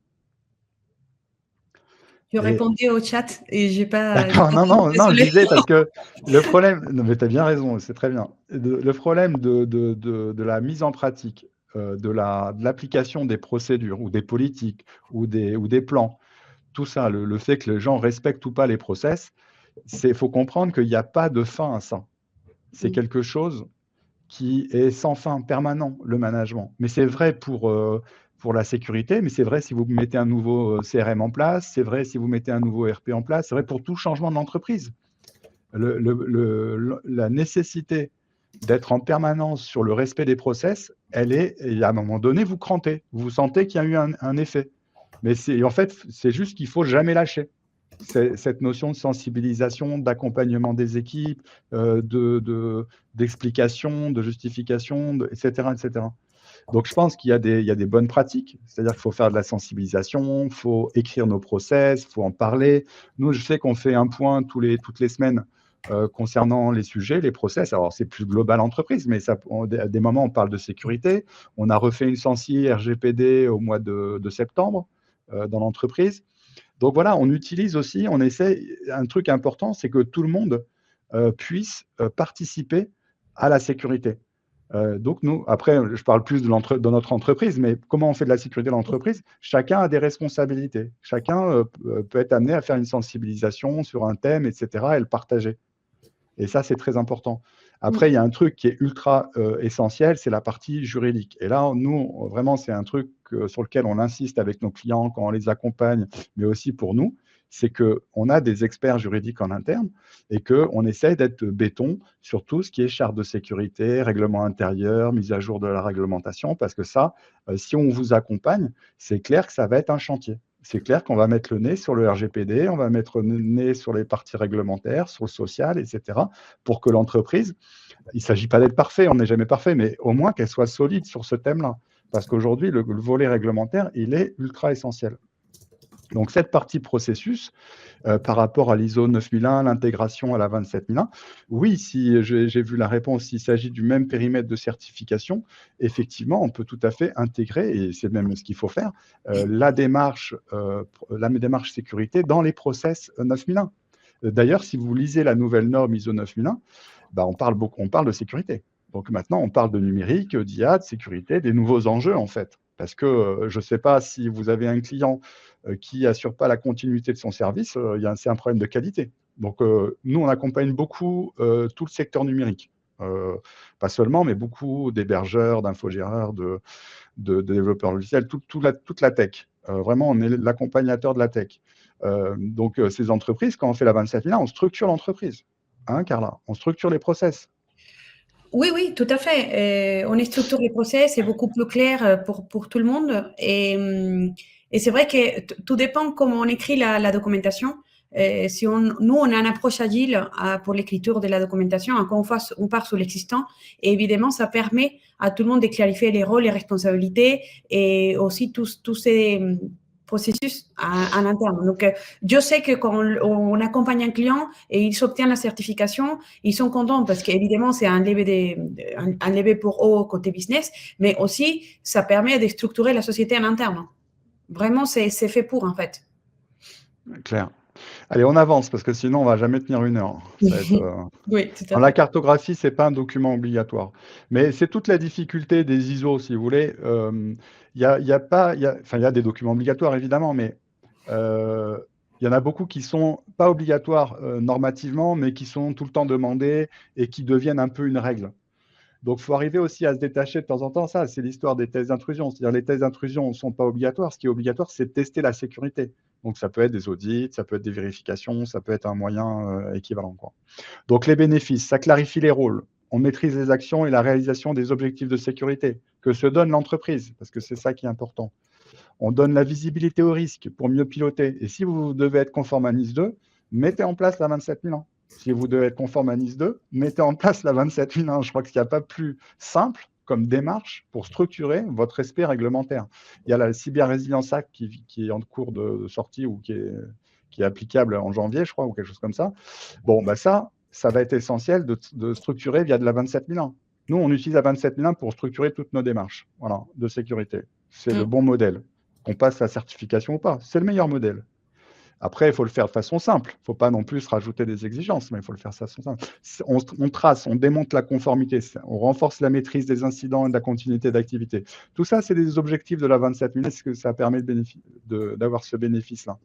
Je Et répondais au chat et j'ai pas d'accord, non, je désolée. disais parce que le problème, non, mais tu as bien raison, c'est très bien. Le problème de la mise en pratique, de l'application des procédures ou des politiques ou des plans, tout ça, le fait que les gens respectent ou pas les process, il faut comprendre qu'il n'y a pas de fin à ça. C'est quelque chose qui est sans fin, permanent, le management. Mais c'est vrai pour la sécurité, mais c'est vrai si vous mettez un nouveau CRM en place, c'est vrai si vous mettez un nouveau ERP en place, c'est vrai pour tout changement de l'entreprise. La nécessité d'être en permanence sur le respect des process, elle est, et à un moment donné, vous crantez, vous sentez qu'il y a eu un effet. Mais en fait, c'est juste qu'il ne faut jamais lâcher. Cette notion de sensibilisation, d'accompagnement des équipes, d'explication, de justification, etc., etc. Donc, je pense qu'il y a des bonnes pratiques, c'est-à-dire qu'il faut faire de la sensibilisation, il faut écrire nos process, il faut en parler. Nous, je sais qu'on fait un point toutes les semaines concernant les sujets, les process. Alors, c'est plus global entreprise, mais à des moments, on parle de sécurité. On a refait une sensi RGPD au mois de septembre dans l'entreprise. Donc voilà, on utilise aussi, on essaie, un truc important, c'est que tout le monde puisse participer à la sécurité. Donc nous, après, je parle plus de notre entreprise, mais comment on fait de la sécurité dans l'entreprise? Chacun a des responsabilités. Chacun peut être amené à faire une sensibilisation sur un thème, etc., et le partager. Et ça, c'est très important. Après, il y a un truc qui est ultra essentiel, c'est la partie juridique. Et là, nous, vraiment, c'est un truc sur lequel on insiste avec nos clients quand on les accompagne, mais aussi pour nous, c'est qu'on a des experts juridiques en interne et qu'on essaie d'être béton sur tout ce qui est charte de sécurité, règlement intérieur, mise à jour de la réglementation, parce que ça, si on vous accompagne, c'est clair que ça va être un chantier. C'est clair qu'on va mettre le nez sur le RGPD, on va mettre le nez sur les parties réglementaires, sur le social, etc., pour que l'entreprise, il ne s'agit pas d'être parfait, on n'est jamais parfait, mais au moins qu'elle soit solide sur ce thème-là. Parce qu'aujourd'hui, le volet réglementaire, il est ultra essentiel. Donc, cette partie processus, par rapport à l'ISO 9001, l'intégration à la 27001, oui, si j'ai vu la réponse, s'il s'agit du même périmètre de certification, effectivement, on peut tout à fait intégrer, et c'est même ce qu'il faut faire, la démarche sécurité dans les process 9001. D'ailleurs, si vous lisez la nouvelle norme ISO 9001, on parle de sécurité. Donc maintenant, on parle de numérique, d'IA, de sécurité, des nouveaux enjeux en fait. Parce que je ne sais pas si vous avez un client qui n'assure pas la continuité de son service, c'est un problème de qualité. Donc nous, on accompagne beaucoup tout le secteur numérique. Pas seulement, mais beaucoup d'hébergeurs, d'infogéreurs, de développeurs logiciels, toute la tech. Vraiment, on est l'accompagnateur de la tech. Donc ces entreprises, quand on fait la 27001, on structure l'entreprise. Hein, Carla? On structure les process. Oui, oui, tout à fait. On structure les process, c'est beaucoup plus clair pour tout le monde. Et c'est vrai que tout dépend comment on écrit la documentation. Si nous, on a une approche agile pour l'écriture de la documentation, encore une fois, on part sur l'existant. Et évidemment, ça permet à tout le monde de clarifier les rôles, les responsabilités et aussi tous ces processus à l'interne. Donc, je sais que quand on accompagne un client et il s'obtient la certification, ils sont contents parce qu'évidemment, c'est un lever pour eux côté business, mais aussi, ça permet de structurer la société en interne. Vraiment, c'est fait pour, en fait. Claire. Allez, on avance parce que sinon, on ne va jamais tenir une heure. Ça va être, Oui, tout à la fait. cartographie, ce n'est pas un document obligatoire. Mais c'est toute la difficulté des ISO, si vous voulez. Il y a des documents obligatoires, évidemment, mais il y en a beaucoup qui ne sont pas obligatoires normativement, mais qui sont tout le temps demandés et qui deviennent un peu une règle. Donc, il faut arriver aussi à se détacher de temps en temps. Ça, c'est l'histoire des tests d'intrusion. C'est-à-dire les tests d'intrusion ne sont pas obligatoires. Ce qui est obligatoire, c'est de tester la sécurité. Donc, ça peut être des audits, ça peut être des vérifications, ça peut être un moyen équivalent, quoi. Donc, les bénéfices, ça clarifie les rôles. On maîtrise les actions et la réalisation des objectifs de sécurité que se donne l'entreprise, parce que c'est ça qui est important. On donne la visibilité au risque pour mieux piloter. Et si vous devez être conforme à NIS2, mettez en place la 27001. Si vous devez être conforme à NIS2, mettez en place la 27001. Je crois qu'il n'y a pas plus simple comme démarche pour structurer votre respect réglementaire. Il y a la Cyber Resilience Act qui est en cours de sortie ou qui qui est applicable en janvier, je crois, ou quelque chose comme ça. Bon, bah ça va être essentiel de structurer via de la 27001. Nous, on utilise la 27001 pour structurer toutes nos démarches, voilà, de sécurité. C'est le bon modèle. Qu'on passe la certification ou pas, c'est le meilleur modèle. Après, il faut le faire de façon simple. Il ne faut pas non plus rajouter des exigences, mais il faut le faire de façon simple. On trace, on démonte la conformité, on renforce la maîtrise des incidents et de la continuité d'activité. Tout ça, c'est des objectifs de la 27000, parce que ça permet d'avoir ce bénéfice-là.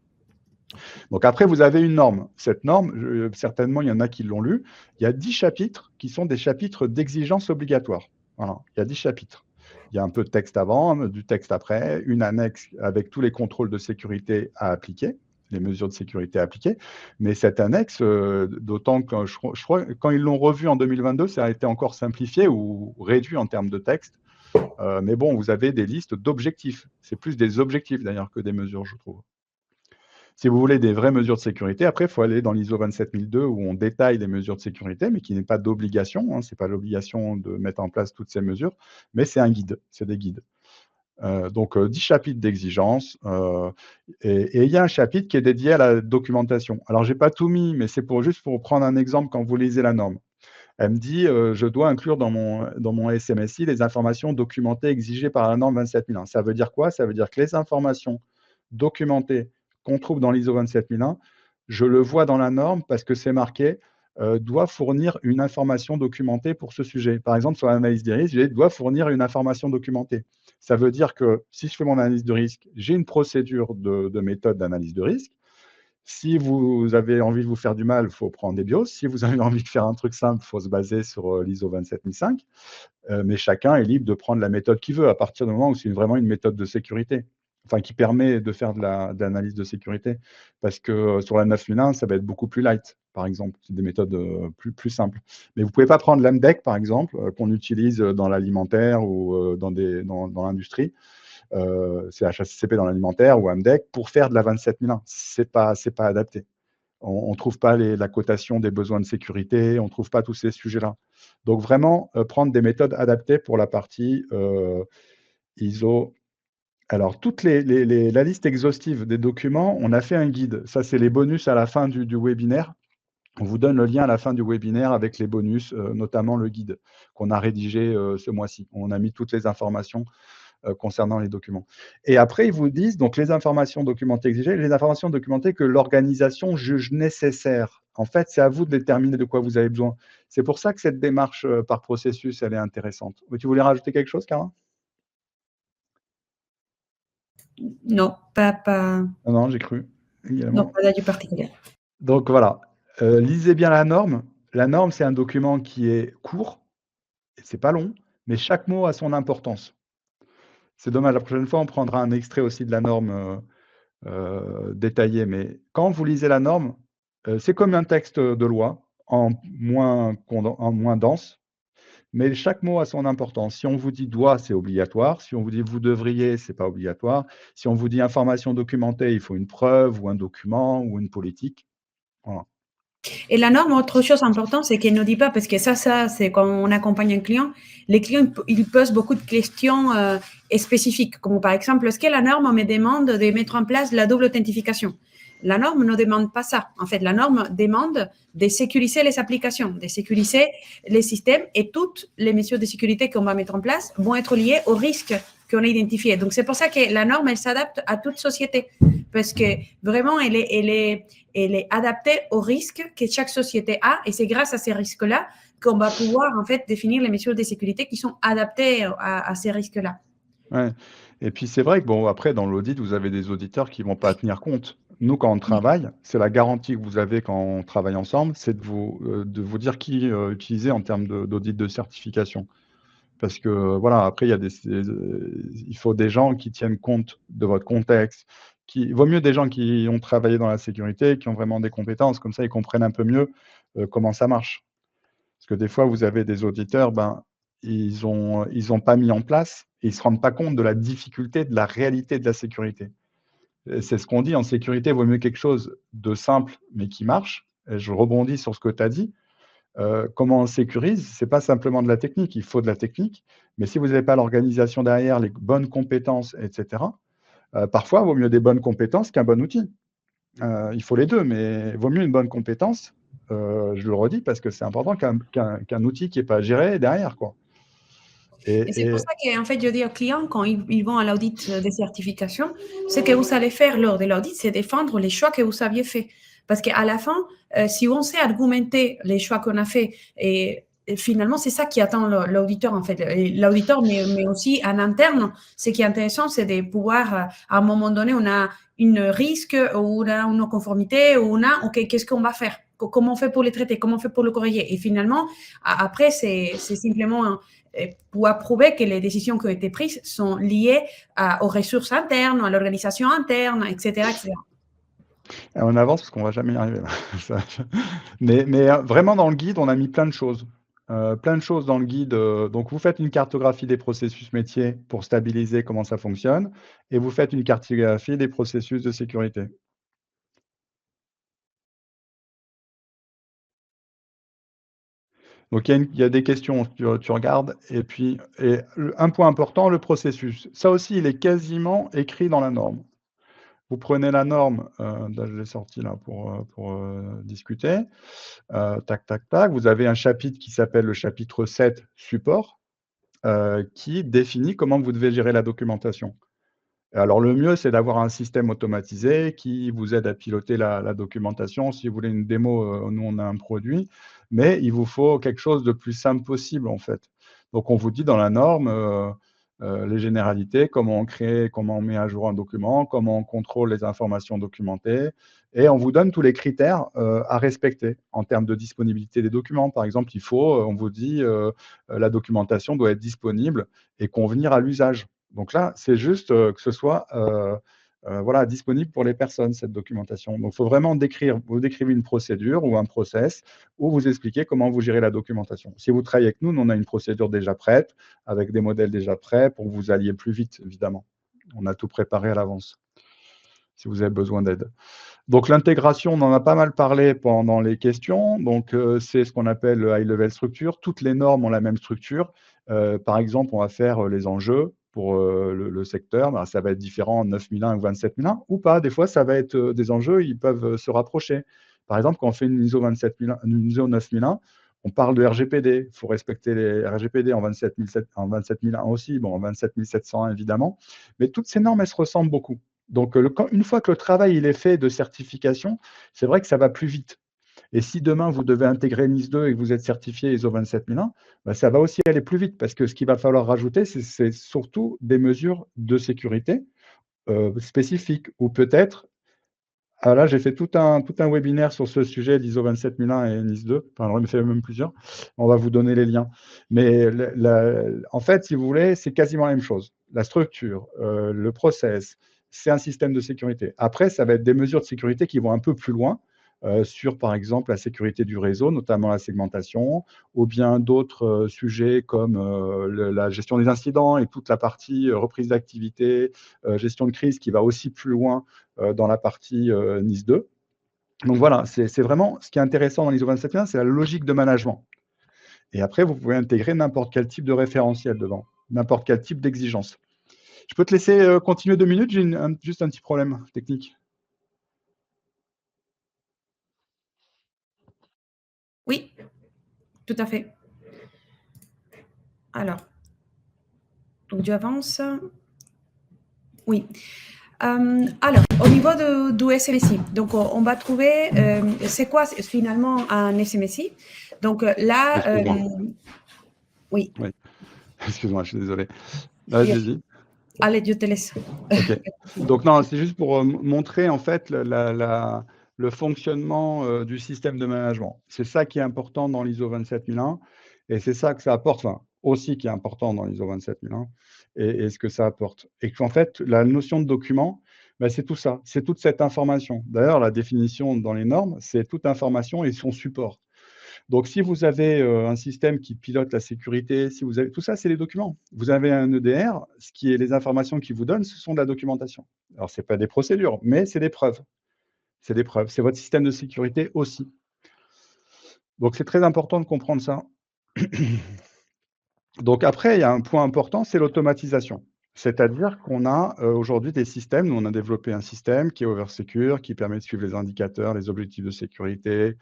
Donc après, vous avez une norme. Cette norme, certainement, il y en a qui l'ont lu. Il y a 10 chapitres qui sont des chapitres d'exigence obligatoire. Voilà, il y a 10 chapitres. Il y a un peu de texte avant, du texte après, une annexe avec tous les contrôles de sécurité à appliquer, les mesures de sécurité à appliquer. Mais cette annexe, d'autant que je crois quand ils l'ont revu en 2022, ça a été encore simplifié ou réduit en termes de texte. Mais bon, vous avez des listes d'objectifs. C'est plus des objectifs d'ailleurs que des mesures, je trouve. Si vous voulez des vraies mesures de sécurité, après, il faut aller dans l'ISO 27002 où on détaille les mesures de sécurité, mais qui n'est pas d'obligation. Hein, ce n'est pas l'obligation de mettre en place toutes ces mesures, mais c'est un guide, c'est des guides. Donc, 10 chapitres d'exigence. Et il y a un chapitre qui est dédié à la documentation. Alors, je n'ai pas tout mis, mais c'est juste pour prendre un exemple quand vous lisez la norme. Elle me dit, je dois inclure dans mon SMSI les informations documentées exigées par la norme 27001. Ça veut dire quoi? Ça veut dire que les informations documentées qu'on trouve dans l'ISO 27001, je le vois dans la norme parce que c'est marqué doit fournir une information documentée pour ce sujet. Par exemple, sur l'analyse des risques, doit fournir une information documentée. Ça veut dire que si je fais mon analyse de risque, j'ai une procédure de méthode d'analyse de risque. Si vous avez envie de vous faire du mal, il faut prendre des BIOS. Si vous avez envie de faire un truc simple, il faut se baser sur l'ISO 27005. Mais chacun est libre de prendre la méthode qu'il veut à partir du moment où c'est vraiment une méthode de sécurité, enfin qui permet de faire de l'analyse de sécurité. Parce que sur la 9001, ça va être beaucoup plus light, par exemple. C'est des méthodes plus simples. Mais vous ne pouvez pas prendre l'AMDEC, par exemple, qu'on utilise dans l'alimentaire ou dans l'industrie. C'est HACCP dans l'alimentaire ou AMDEC pour faire de la 27001. C'est pas adapté. On ne trouve pas la cotation des besoins de sécurité, on ne trouve pas tous ces sujets-là. Donc vraiment, prendre des méthodes adaptées pour la partie ISO. Alors, la liste exhaustive des documents, on a fait un guide. Ça, c'est les bonus à la fin du webinaire. On vous donne le lien à la fin du webinaire avec les bonus, notamment le guide qu'on a rédigé ce mois-ci. On a mis toutes les informations concernant les documents. Et après, ils vous disent, donc, les informations documentées exigées, les informations documentées que l'organisation juge nécessaires. En fait, c'est à vous de déterminer de quoi vous avez besoin. C'est pour ça que cette démarche par processus, elle est intéressante. Tu voulais rajouter quelque chose, Cara? Non, pas. Non, j'ai cru. Non, pas là du particulier. Donc, voilà. Lisez bien la norme. La norme, c'est un document qui est court, c'est pas long, mais chaque mot a son importance. C'est dommage, la prochaine fois, on prendra un extrait aussi de la norme détaillé, mais quand vous lisez la norme, c'est comme un texte de loi, en moins dense, mais chaque mot a son importance. Si on vous dit doit, c'est obligatoire. Si on vous dit vous devriez, c'est pas obligatoire. Si on vous dit information documentée, il faut une preuve ou un document ou une politique. Voilà. Et la norme, autre chose importante, c'est qu'elle ne dit pas, parce que ça c'est quand on accompagne un client, les clients, ils posent beaucoup de questions spécifiques, comme par exemple, est-ce que la norme me demande de mettre en place la double authentification? La norme ne demande pas ça. En fait, la norme demande de sécuriser les applications, de sécuriser les systèmes, et toutes les mesures de sécurité qu'on va mettre en place vont être liées aux risques qu'on a identifiés. Donc, c'est pour ça que la norme, elle s'adapte à toute société, parce que vraiment, elle est adaptée aux risques que chaque société a, et c'est grâce à ces risques-là qu'on va pouvoir en fait définir les mesures de sécurité qui sont adaptées à ces risques-là. Ouais. Et puis c'est vrai que bon, après, dans l'audit, vous avez des auditeurs qui ne vont pas tenir compte. Nous, quand on travaille, c'est la garantie que vous avez quand on travaille ensemble, c'est de vous dire qui utiliser en termes d'audit de certification. Parce que voilà, après, il faut des gens qui tiennent compte de votre contexte. Il vaut mieux des gens qui ont travaillé dans la sécurité, qui ont vraiment des compétences, comme ça ils comprennent un peu mieux comment ça marche. Parce que des fois, vous avez des auditeurs, ils ont pas mis en place et ils ne se rendent pas compte de la difficulté, de la réalité de la sécurité. C'est ce qu'on dit, en sécurité, il vaut mieux quelque chose de simple, mais qui marche. Et je rebondis sur ce que tu as dit. Comment on sécurise, ce n'est pas simplement de la technique, il faut de la technique, mais si vous n'avez pas l'organisation derrière, les bonnes compétences, etc., parfois, il vaut mieux des bonnes compétences qu'un bon outil. Il faut les 2, mais vaut mieux une bonne compétence, je le redis parce que c'est important qu'un outil qui est pas géré derrière, quoi. Et c'est pour Et ça qu'en fait, je dis aux clients, quand ils vont à l'audit des certifications, ce que vous allez faire lors de l'audit, c'est défendre les choix que vous aviez faits. Parce qu'à la fin, si on sait argumenter les choix qu'on a faits, et finalement, c'est ça qui attend l'auditeur, en fait. L'auditeur, mais aussi en interne, ce qui est intéressant, c'est de pouvoir, à un moment donné, on a une risque, ou on a une conformité, ou on a, OK, qu'est-ce qu'on va faire? Comment on fait pour les traiter? Comment on fait pour le corriger? Et finalement, après, c'est simplement pour prouver que les décisions qui ont été prises sont liées aux ressources internes, à l'organisation interne, etc., etc. on avance parce qu'on va jamais y arriver là. Ça mais vraiment dans le guide, on a mis plein de choses. Plein de choses dans le guide, donc vous faites une cartographie des processus métiers pour stabiliser comment ça fonctionne et vous faites une cartographie des processus de sécurité. Donc il y a des questions, tu regardes et puis un point important, le processus. Ça aussi, il est quasiment écrit dans la norme. Vous prenez la norme, là je l'ai sortie là pour, discuter, tac, tac, tac. Vous avez un chapitre qui s'appelle le chapitre 7 support, qui définit comment vous devez gérer la documentation. Alors le mieux, c'est d'avoir un système automatisé qui vous aide à piloter la documentation. Si vous voulez une démo, nous on a un produit, mais il vous faut quelque chose de plus simple possible, en fait. Donc on vous dit dans la norme, les généralités, comment on crée, comment on met à jour un document, comment on contrôle les informations documentées et on vous donne tous les critères, à respecter en termes de disponibilité des documents. Par exemple, on vous dit, la documentation doit être disponible et convenir à l'usage. Donc là, c'est juste, que ce soit, voilà, disponible pour les personnes, cette documentation. Donc il faut vraiment vous décrivez une procédure ou un process où vous expliquez comment vous gérez la documentation. Si vous travaillez avec nous, on a une procédure déjà prête, avec des modèles déjà prêts pour que vous alliez plus vite, évidemment. On a tout préparé à l'avance, si vous avez besoin d'aide. Donc l'intégration, on en a pas mal parlé pendant les questions. Donc, c'est ce qu'on appelle le high level structure. Toutes les normes ont la même structure. Par exemple, on va faire, les enjeux pour, le secteur. Ben, ça va être différent en 9001 ou 27001 ou pas. Des fois, ça va être, des enjeux, ils peuvent, se rapprocher. Par exemple, quand on fait une ISO 27001 une ISO 9001, on parle de RGPD. Il faut respecter les RGPD en 27001 aussi, bon, en 27701 évidemment. Mais toutes ces normes, elles se ressemblent beaucoup. Donc, une fois que le travail il est fait de certification, c'est vrai que ça va plus vite. Et si demain vous devez intégrer NIS2 et que vous êtes certifié ISO 27001, bah, ça va aussi aller plus vite parce que ce qu'il va falloir rajouter, c'est surtout des mesures de sécurité, spécifiques ou peut-être ah là, j'ai fait tout un webinaire sur ce sujet d'ISO 27001 et NIS2. Enfin, j'en ai fait même plusieurs. On va vous donner les liens. Mais en fait, si vous voulez, c'est quasiment la même chose. La structure, le process, c'est un système de sécurité. Après, ça va être des mesures de sécurité qui vont un peu plus loin, sur, par exemple, la sécurité du réseau, notamment la segmentation, ou bien d'autres, sujets comme, la gestion des incidents et toute la partie, reprise d'activité, gestion de crise qui va aussi plus loin dans la partie NIS 2. Donc voilà, c'est vraiment ce qui est intéressant dans l'ISO 27001, c'est la logique de management. Et après, vous pouvez intégrer n'importe quel type de référentiel dedans, n'importe quel type d'exigence. Je peux te laisser continuer 2 minutes, j'ai juste un petit problème technique. Oui, tout à fait. Alors, donc j'avance. Oui. Alors, au niveau du SMSI, donc on va trouver, c'est quoi finalement un SMSI? Donc là, Excuse-moi. oui, Oui, excuse-moi, je suis désolé. Vas-y, vas-y. allez, je te laisse. OK. Donc non, c'est juste pour, montrer en fait le fonctionnement, du système de management. C'est ça qui est important dans l'ISO 27001 et c'est ça que ça apporte, enfin, aussi qui est important dans l'ISO 27001 et ce que ça apporte. Et qu'en fait, la notion de document, bah, c'est tout ça, c'est toute cette information. D'ailleurs, la définition dans les normes, c'est toute information et son support. Donc si vous avez, un système qui pilote la sécurité, si vous avez tout ça, c'est les documents. Vous avez un EDR, ce qui est les informations qu'il vous donne, ce sont de la documentation. Alors c'est pas des procédures, mais c'est des preuves. C'est des preuves. C'est votre système de sécurité aussi. Donc c'est très important de comprendre ça. Donc après, il y a un point important, c'est l'automatisation. C'est-à-dire qu'on a, aujourd'hui des systèmes, nous on a développé un système qui est Oversecure, qui permet de suivre les indicateurs, les objectifs de sécurité,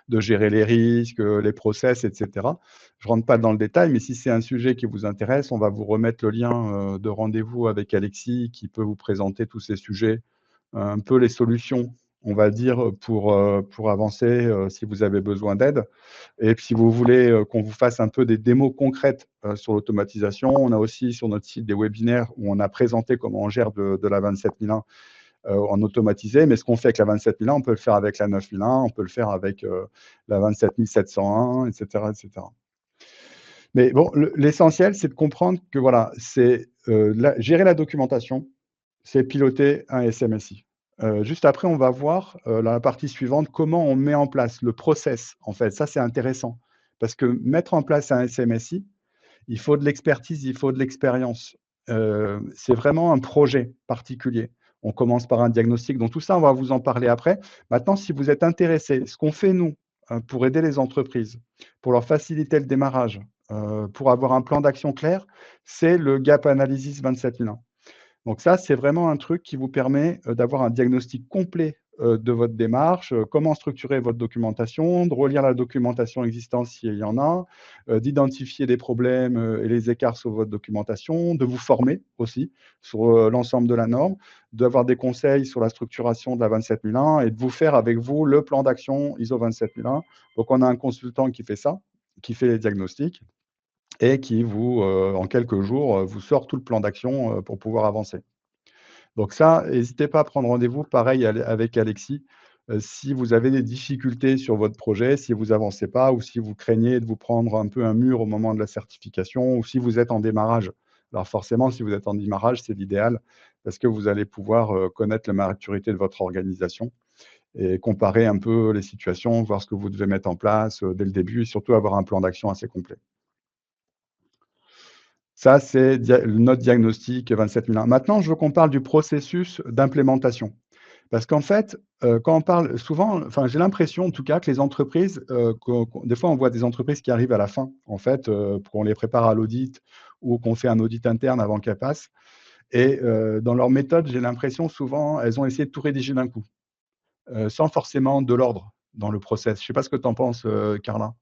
de gérer les risques, les process et cetera. Je rentre pas dans le détail, mais si c'est un sujet qui vous intéresse, on va vous remettre le lien, de rendez-vous avec Alexis qui peut vous présenter tous ces sujets, un peu les solutions, on va dire, pour avancer, si vous avez besoin d'aide. Et puis si vous voulez, qu'on vous fasse un peu des démos concrètes, sur l'automatisation, on a aussi sur notre site des webinaires où on a présenté comment on gère de la 27001, en automatisé. Mais ce qu'on fait avec la 27001, on peut le faire avec la 9001, on peut le faire avec, la 27701 et cetera et cetera. Mais bon, l'essentiel, c'est de comprendre que voilà, c'est, gérer la documentation, c'est piloter un SMSI. Juste après, on va voir, la partie suivante, comment on met en place le process, en fait. Ça, c'est intéressant parce que mettre en place un SMSI, il faut de l'expertise, il faut de l'expérience. C'est vraiment un projet particulier. On commence par un diagnostic, donc tout ça, on va vous en parler après. Maintenant, si vous êtes intéressé, ce qu'on fait nous, pour aider les entreprises, pour leur faciliter le démarrage, pour avoir un plan d'action clair, c'est le Gap Analysis 27001. Donc ça, c'est vraiment un truc qui vous permet, d'avoir un diagnostic complet, de votre démarche, comment structurer votre documentation, de relire la documentation existante s'il y en a, d'identifier les problèmes, et les écarts sur votre documentation, de vous former aussi sur, l'ensemble de la norme, d'avoir des conseils sur la structuration de la 27001 et de vous faire avec vous le plan d'action ISO 27001. Donc on a un consultant qui fait ça, qui fait les diagnostics et qui vous, en quelques jours, vous sort tout le plan d'action, pour pouvoir avancer. Donc ça, n'hésitez pas à prendre rendez-vous, pareil avec Alexis, si vous avez des difficultés sur votre projet, si vous avancez pas ou si vous craignez de vous prendre un peu un mur au moment de la certification ou si vous êtes en démarrage. Alors forcément, si vous êtes en démarrage, c'est l'idéal parce que vous allez pouvoir, connaître la maturité de votre organisation et comparer un peu les situations, voir ce que vous devez mettre en place, dès le début et surtout avoir un plan d'action assez complet. Ça, c'est notre diagnostic 27001. Maintenant, je veux qu'on parle du processus d'implémentation. Parce qu'en fait, quand on parle souvent, enfin, j'ai l'impression en tout cas que les entreprises, des fois, on voit des entreprises qui arrivent à la fin, en fait, qu'on les prépare à l'audit ou qu'on fait un audit interne avant qu'elles passent et dans leur méthode, j'ai l'impression souvent, elles ont essayé de tout rédiger d'un coup, sans forcément de l'ordre dans le process. Je ne sais pas ce que tu en penses, Carla?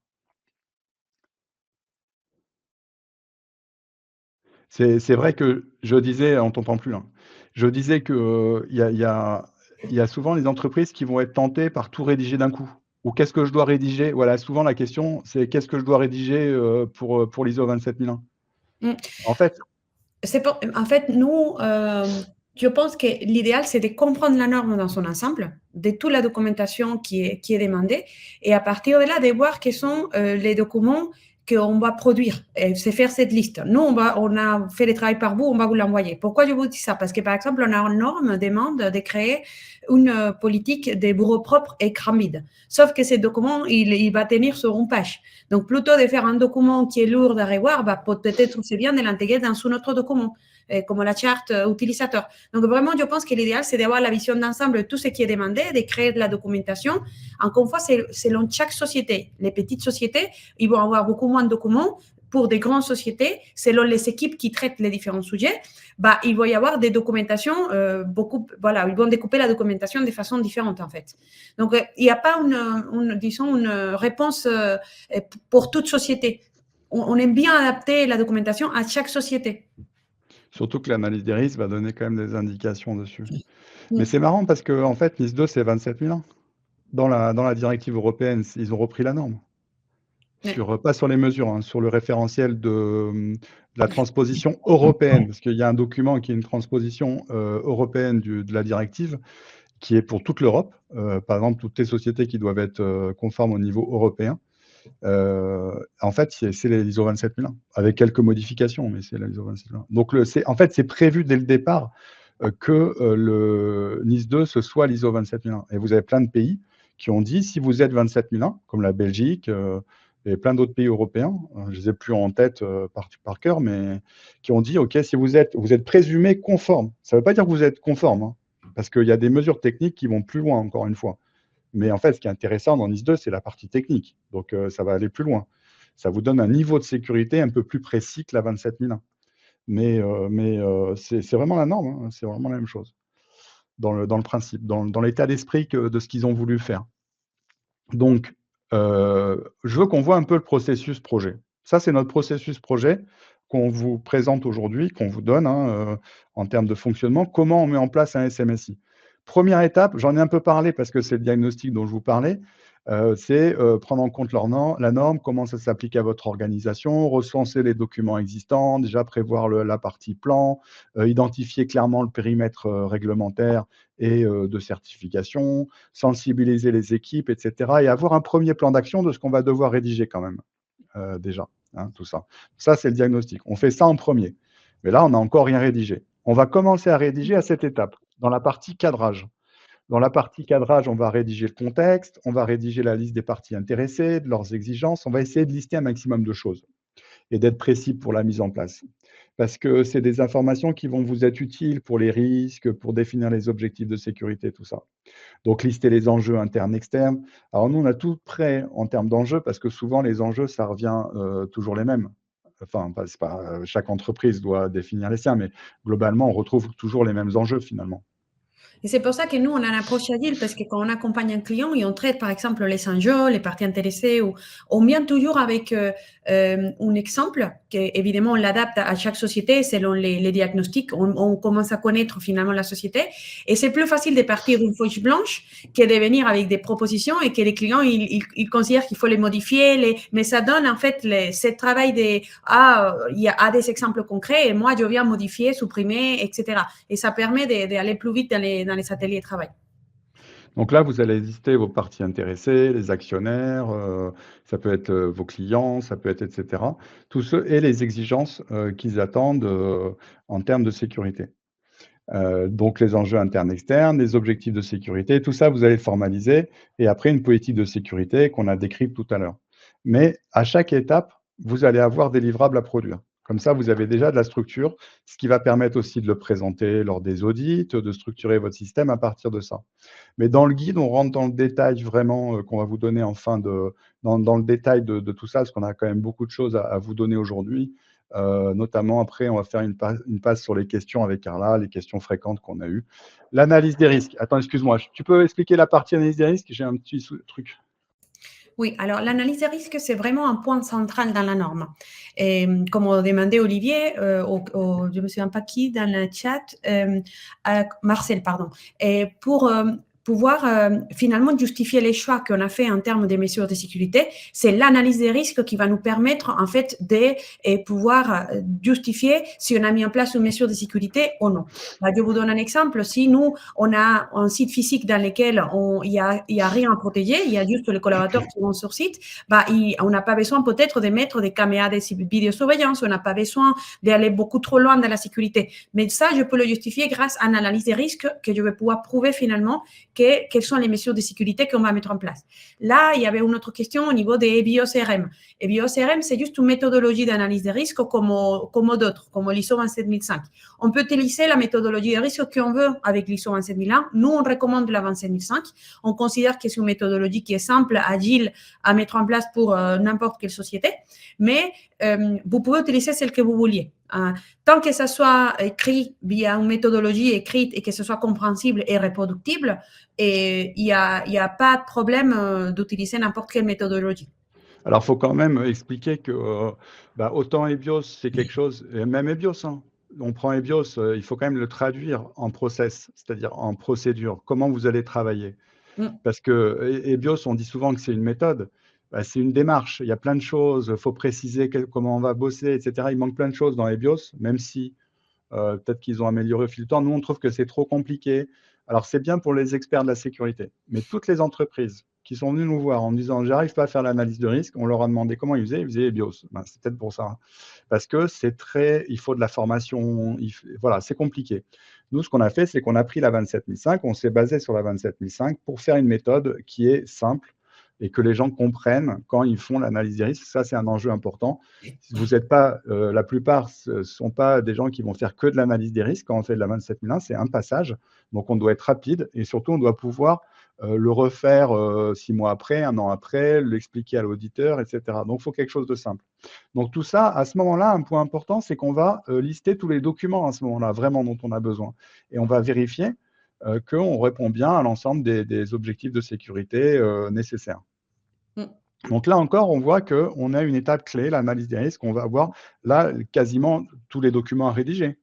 C'est vrai que je disais on t'entend plus, hein. Je disais que, il y a souvent les entreprises qui vont être tentées par tout rédiger d'un coup. Ou qu'est-ce que je dois rédiger? Voilà, souvent la question, c'est qu'est-ce que je dois rédiger, pour l'ISO 27001? Mm. En fait, En fait, nous, je pense que l'idéal, c'est de comprendre la norme dans son ensemble, de toute la documentation qui est demandée, et à partir de là, de voir quels sont les documents qu'on va produire. C'est faire cette liste. Nous, on a fait le travail par vous, on va vous l'envoyer. Pourquoi je vous dis ça? Parce que, par exemple, on a une norme demande de créer une politique de bureau propre et écran vide. Sauf que ce document, il va tenir sur une page. Donc, plutôt de faire un document qui est lourd à revoir, bah, peut-être c'est bien de l'intégrer dans un autre document, comme la charte utilisateur. Donc, vraiment, je pense que l'idéal, c'est d'avoir la vision d'ensemble de tout ce qui est demandé, de créer de la documentation. Encore une fois, c'est selon chaque société. Les petites sociétés, ils vont avoir beaucoup moins de documents. Pour des grandes sociétés, selon les équipes qui traitent les différents sujets, bah, il va y avoir des documentations, voilà, ils vont découper la documentation de façon différente, en fait. Donc, il n'y a pas disons, une réponse pour toute société. On aime bien adapter la documentation à chaque société. surtout que l'analyse des risques va donner quand même des indications dessus. Mais Mm. c'est marrant parce qu'en fait, NIS2, c'est 27001. Dans la directive européenne, ils ont repris la norme. Ouais. Pas sur les mesures, hein, sur le référentiel de la transposition européenne, parce qu'il y a un document qui est une transposition, européenne de la directive, qui est pour toute l'Europe. Par exemple, toutes les sociétés qui doivent être, conformes au niveau européen. En fait, c'est l'ISO 27001, avec quelques modifications, mais c'est la ISO 27001. Donc en fait, c'est prévu dès le départ, que, le NIS2, ce soit l'ISO 27001 et vous avez plein de pays qui ont dit: «Si vous êtes 27001», comme la Belgique, et plein d'autres pays européens, je les ai plus en tête, par cœur, mais qui ont dit: «OK, si vous êtes présumé conforme». Ça ne veut pas dire que vous êtes conforme, hein, parce qu'il y a des mesures techniques qui vont plus loin, encore une fois. Mais en fait, ce qui est intéressant dans NIS2, c'est la partie technique. Donc, ça va aller plus loin. Ça vous donne un niveau de sécurité un peu plus précis que la 27001. c'est vraiment la norme, hein, c'est vraiment la même chose dans le principe, dans l'état d'esprit de ce qu'ils ont voulu faire. Donc, je veux qu'on voit un peu le processus projet. Ça, c'est notre processus projet qu'on vous présente aujourd'hui, qu'on vous donne, hein, en termes de fonctionnement. Comment on met en place un SMSI? Première étape, j'en ai un peu parlé parce que c'est le diagnostic dont je vous parlais, c'est, prendre en compte la norme, comment ça s'applique à votre organisation, recenser les documents existants, déjà prévoir la partie plan, identifier clairement le périmètre, réglementaire et de certification, sensibiliser les équipes, et cetera et avoir un premier plan d'action de ce qu'on va devoir rédiger quand même, déjà, hein, tout ça. Ça, c'est le diagnostic. On fait ça en premier. Mais là, on n'a encore rien rédigé. On va commencer à rédiger à cette étape, dans la partie cadrage. Dans la partie cadrage, on va rédiger le contexte, on va rédiger la liste des parties intéressées, de leurs exigences. On va essayer de lister un maximum de choses et d'être précis pour la mise en place. Parce que c'est des informations qui vont vous être utiles pour les risques, pour définir les objectifs de sécurité, tout ça. Donc, lister les enjeux internes, externes. Alors, nous, on a tout prêt en termes d'enjeux parce que souvent, les enjeux, ça revient toujours les mêmes. Enfin, c'est pas, chaque entreprise doit définir les siens, mais globalement, on retrouve toujours les mêmes enjeux finalement. Et c'est pour ça que nous, on a une approche agile, parce que quand on accompagne un client et on traite, par exemple, les enjeux, les parties intéressées, ou on vient toujours avec un exemple, qu'évidemment, on l'adapte à chaque société selon les diagnostics. On commence à connaître finalement la société. Et c'est plus facile de partir d'une feuille blanche que de venir avec des propositions et que les clients, ils considèrent qu'il faut les modifier. Mais ça donne, en fait, ce travail de, il y a des exemples concrets et moi, je viens modifier, supprimer, etc. Et ça permet d'aller plus vite dans les ateliers de travail. Donc là, vous allez lister vos parties intéressées, les actionnaires, ça peut être vos clients, ça peut être, et cetera. Tous ceux et les exigences qu'ils attendent en termes de sécurité. Donc les enjeux internes, externes, les objectifs de sécurité, tout ça, vous allez le formaliser et après une politique de sécurité qu'on a décrite tout à l'heure. Mais à chaque étape, vous allez avoir des livrables à produire. Comme ça, vous avez déjà de la structure, ce qui va permettre aussi de le présenter lors des audits, de structurer votre système à partir de ça. Mais dans le guide, on rentre dans le détail vraiment qu'on va vous donner en fin de dans le détail de tout ça, parce qu'on a quand même beaucoup de choses à vous donner aujourd'hui. Notamment après, on va faire une passe sur les questions avec Carla, les questions fréquentes qu'on a eues. L'analyse des risques. Attends, excuse-moi, tu peux expliquer la partie analyse des risques? J'ai un petit truc. Oui, alors l'analyse des risques, c'est vraiment un point central dans la norme. Et, comme on demandait Olivier, je ne me souviens pas qui dans le chat, Marcel, pardon. Et pour pouvoir finalement justifier les choix qu'on a fait en termes de mesures de sécurité, c'est l'analyse des risques qui va nous permettre en fait de pouvoir justifier si on a mis en place une mesure de sécurité ou non. Là, je vous donne un exemple. Si nous, on a un site physique dans lequel il y a rien à protéger, il y a juste les collaborateurs qui vont sur site, on n'a pas besoin peut-être de mettre des caméras de vidéosurveillance, on n'a pas besoin d'aller beaucoup trop loin dans la sécurité. Mais ça, je peux le justifier grâce à une analyse des risques que je vais pouvoir prouver finalement quelles sont les mesures de sécurité qu'on va mettre en place. Là, il y avait une autre question au niveau des BioCRM. Et BioCRM, c'est juste une méthodologie d'analyse des risques comme d'autres, comme l'ISO 27005. On peut utiliser la méthodologie de risque qu'on veut avec l'ISO 27001. Nous, on recommande la 27005. On considère que c'est une méthodologie qui est simple, agile à mettre en place pour n'importe quelle société. Mais vous pouvez utiliser celle que vous vouliez. Tant que ça soit écrit via une méthodologie écrite et que ce soit compréhensible et reproductible, il n'y a pas de problème d'utiliser n'importe quelle méthodologie. Alors, il faut quand même expliquer que autant EBIOS, c'est quelque chose, et même EBIOS, hein, on prend EBIOS, il faut quand même le traduire en process, c'est-à-dire en procédure, comment vous allez travailler. Parce que EBIOS, on dit souvent que c'est une méthode, c'est une démarche, il y a plein de choses, il faut préciser comment on va bosser, et cetera. Il manque plein de choses dans EBIOS, même si peut-être qu'ils ont amélioré au fil du temps. Nous, on trouve que c'est trop compliqué. Alors, c'est bien pour les experts de la sécurité, mais toutes les entreprises qui sont venues nous voir en disant « j'arrive pas à faire l'analyse de risque », on leur a demandé comment ils faisaient EBIOS. C'est peut-être pour ça, hein. Parce que il faut de la formation, voilà, c'est compliqué. Nous, ce qu'on a fait, c'est qu'on a pris la 27005, on s'est basé sur la 27005 pour faire une méthode qui est simple et que les gens comprennent quand ils font l'analyse des risques. Ça, c'est un enjeu important. Vous n'êtes pas, la plupart ne sont pas des gens qui vont faire que de l'analyse des risques. Quand on fait de la 27001, c'est un passage. Donc, on doit être rapide et surtout, on doit pouvoir le refaire 6 mois après, 1 an après, l'expliquer à l'auditeur, etc. Donc, il faut quelque chose de simple. Donc, tout ça, à ce moment-là, un point important, c'est qu'on va lister tous les documents à ce moment-là, vraiment dont on a besoin. Et on va vérifier qu'on répond bien à l'ensemble des objectifs de sécurité nécessaires. Mm. Donc là encore, on voit qu'on a une étape clé, l'analyse des risques. On va avoir là quasiment tous les documents à rédiger.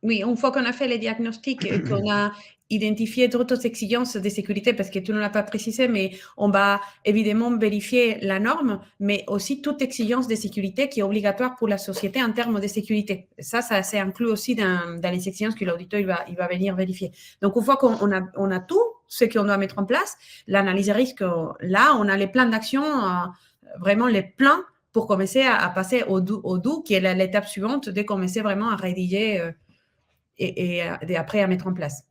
Oui, une fois qu'on a fait les diagnostics et qu'on a identifié d'autres exigences de sécurité, parce que tu ne l'as pas précisé, mais on va évidemment vérifier la norme, mais aussi toute exigence de sécurité qui est obligatoire pour la société en termes de sécurité. Ça c'est inclus aussi dans les exigences que l'auditeur il va venir vérifier. Donc, une fois qu'on a tout ce qu'on doit mettre en place, l'analyse des risques, là, on a les plans d'action, vraiment les plans pour commencer à passer au doux, qui est l'étape suivante de commencer vraiment à rédiger et après à mettre en place.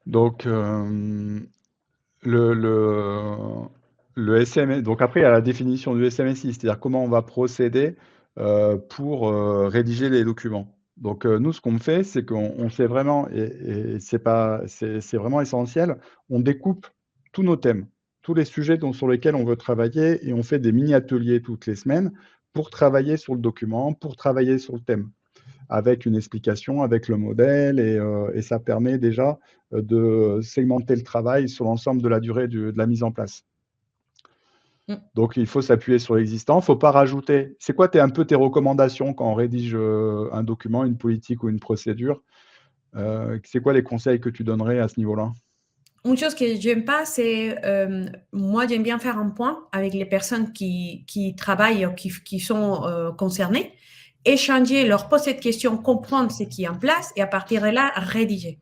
Donc, le SMS, donc après, il y a la définition du SMSI, c'est-à-dire comment on va procéder pour rédiger les documents. Donc, nous, ce qu'on fait, c'est qu'on fait vraiment, et c'est vraiment essentiel, on découpe tous nos thèmes, tous les sujets sur lesquels on veut travailler, et on fait des mini-ateliers toutes les semaines pour travailler sur le document, pour travailler sur le thème, avec une explication, avec le modèle, et ça permet déjà de segmenter le travail sur l'ensemble de la durée de la mise en place. Donc, il faut s'appuyer sur l'existant, il ne faut pas rajouter. C'est quoi un peu tes recommandations quand on rédige un document, une politique ou une procédure? C'est quoi les conseils que tu donnerais à ce niveau-là? Une chose que j'aime pas, c'est moi, j'aime bien faire un point avec les personnes qui travaillent ou qui sont concernées, échanger, leur poser de questions, comprendre ce qui est en place et à partir de là, rédiger.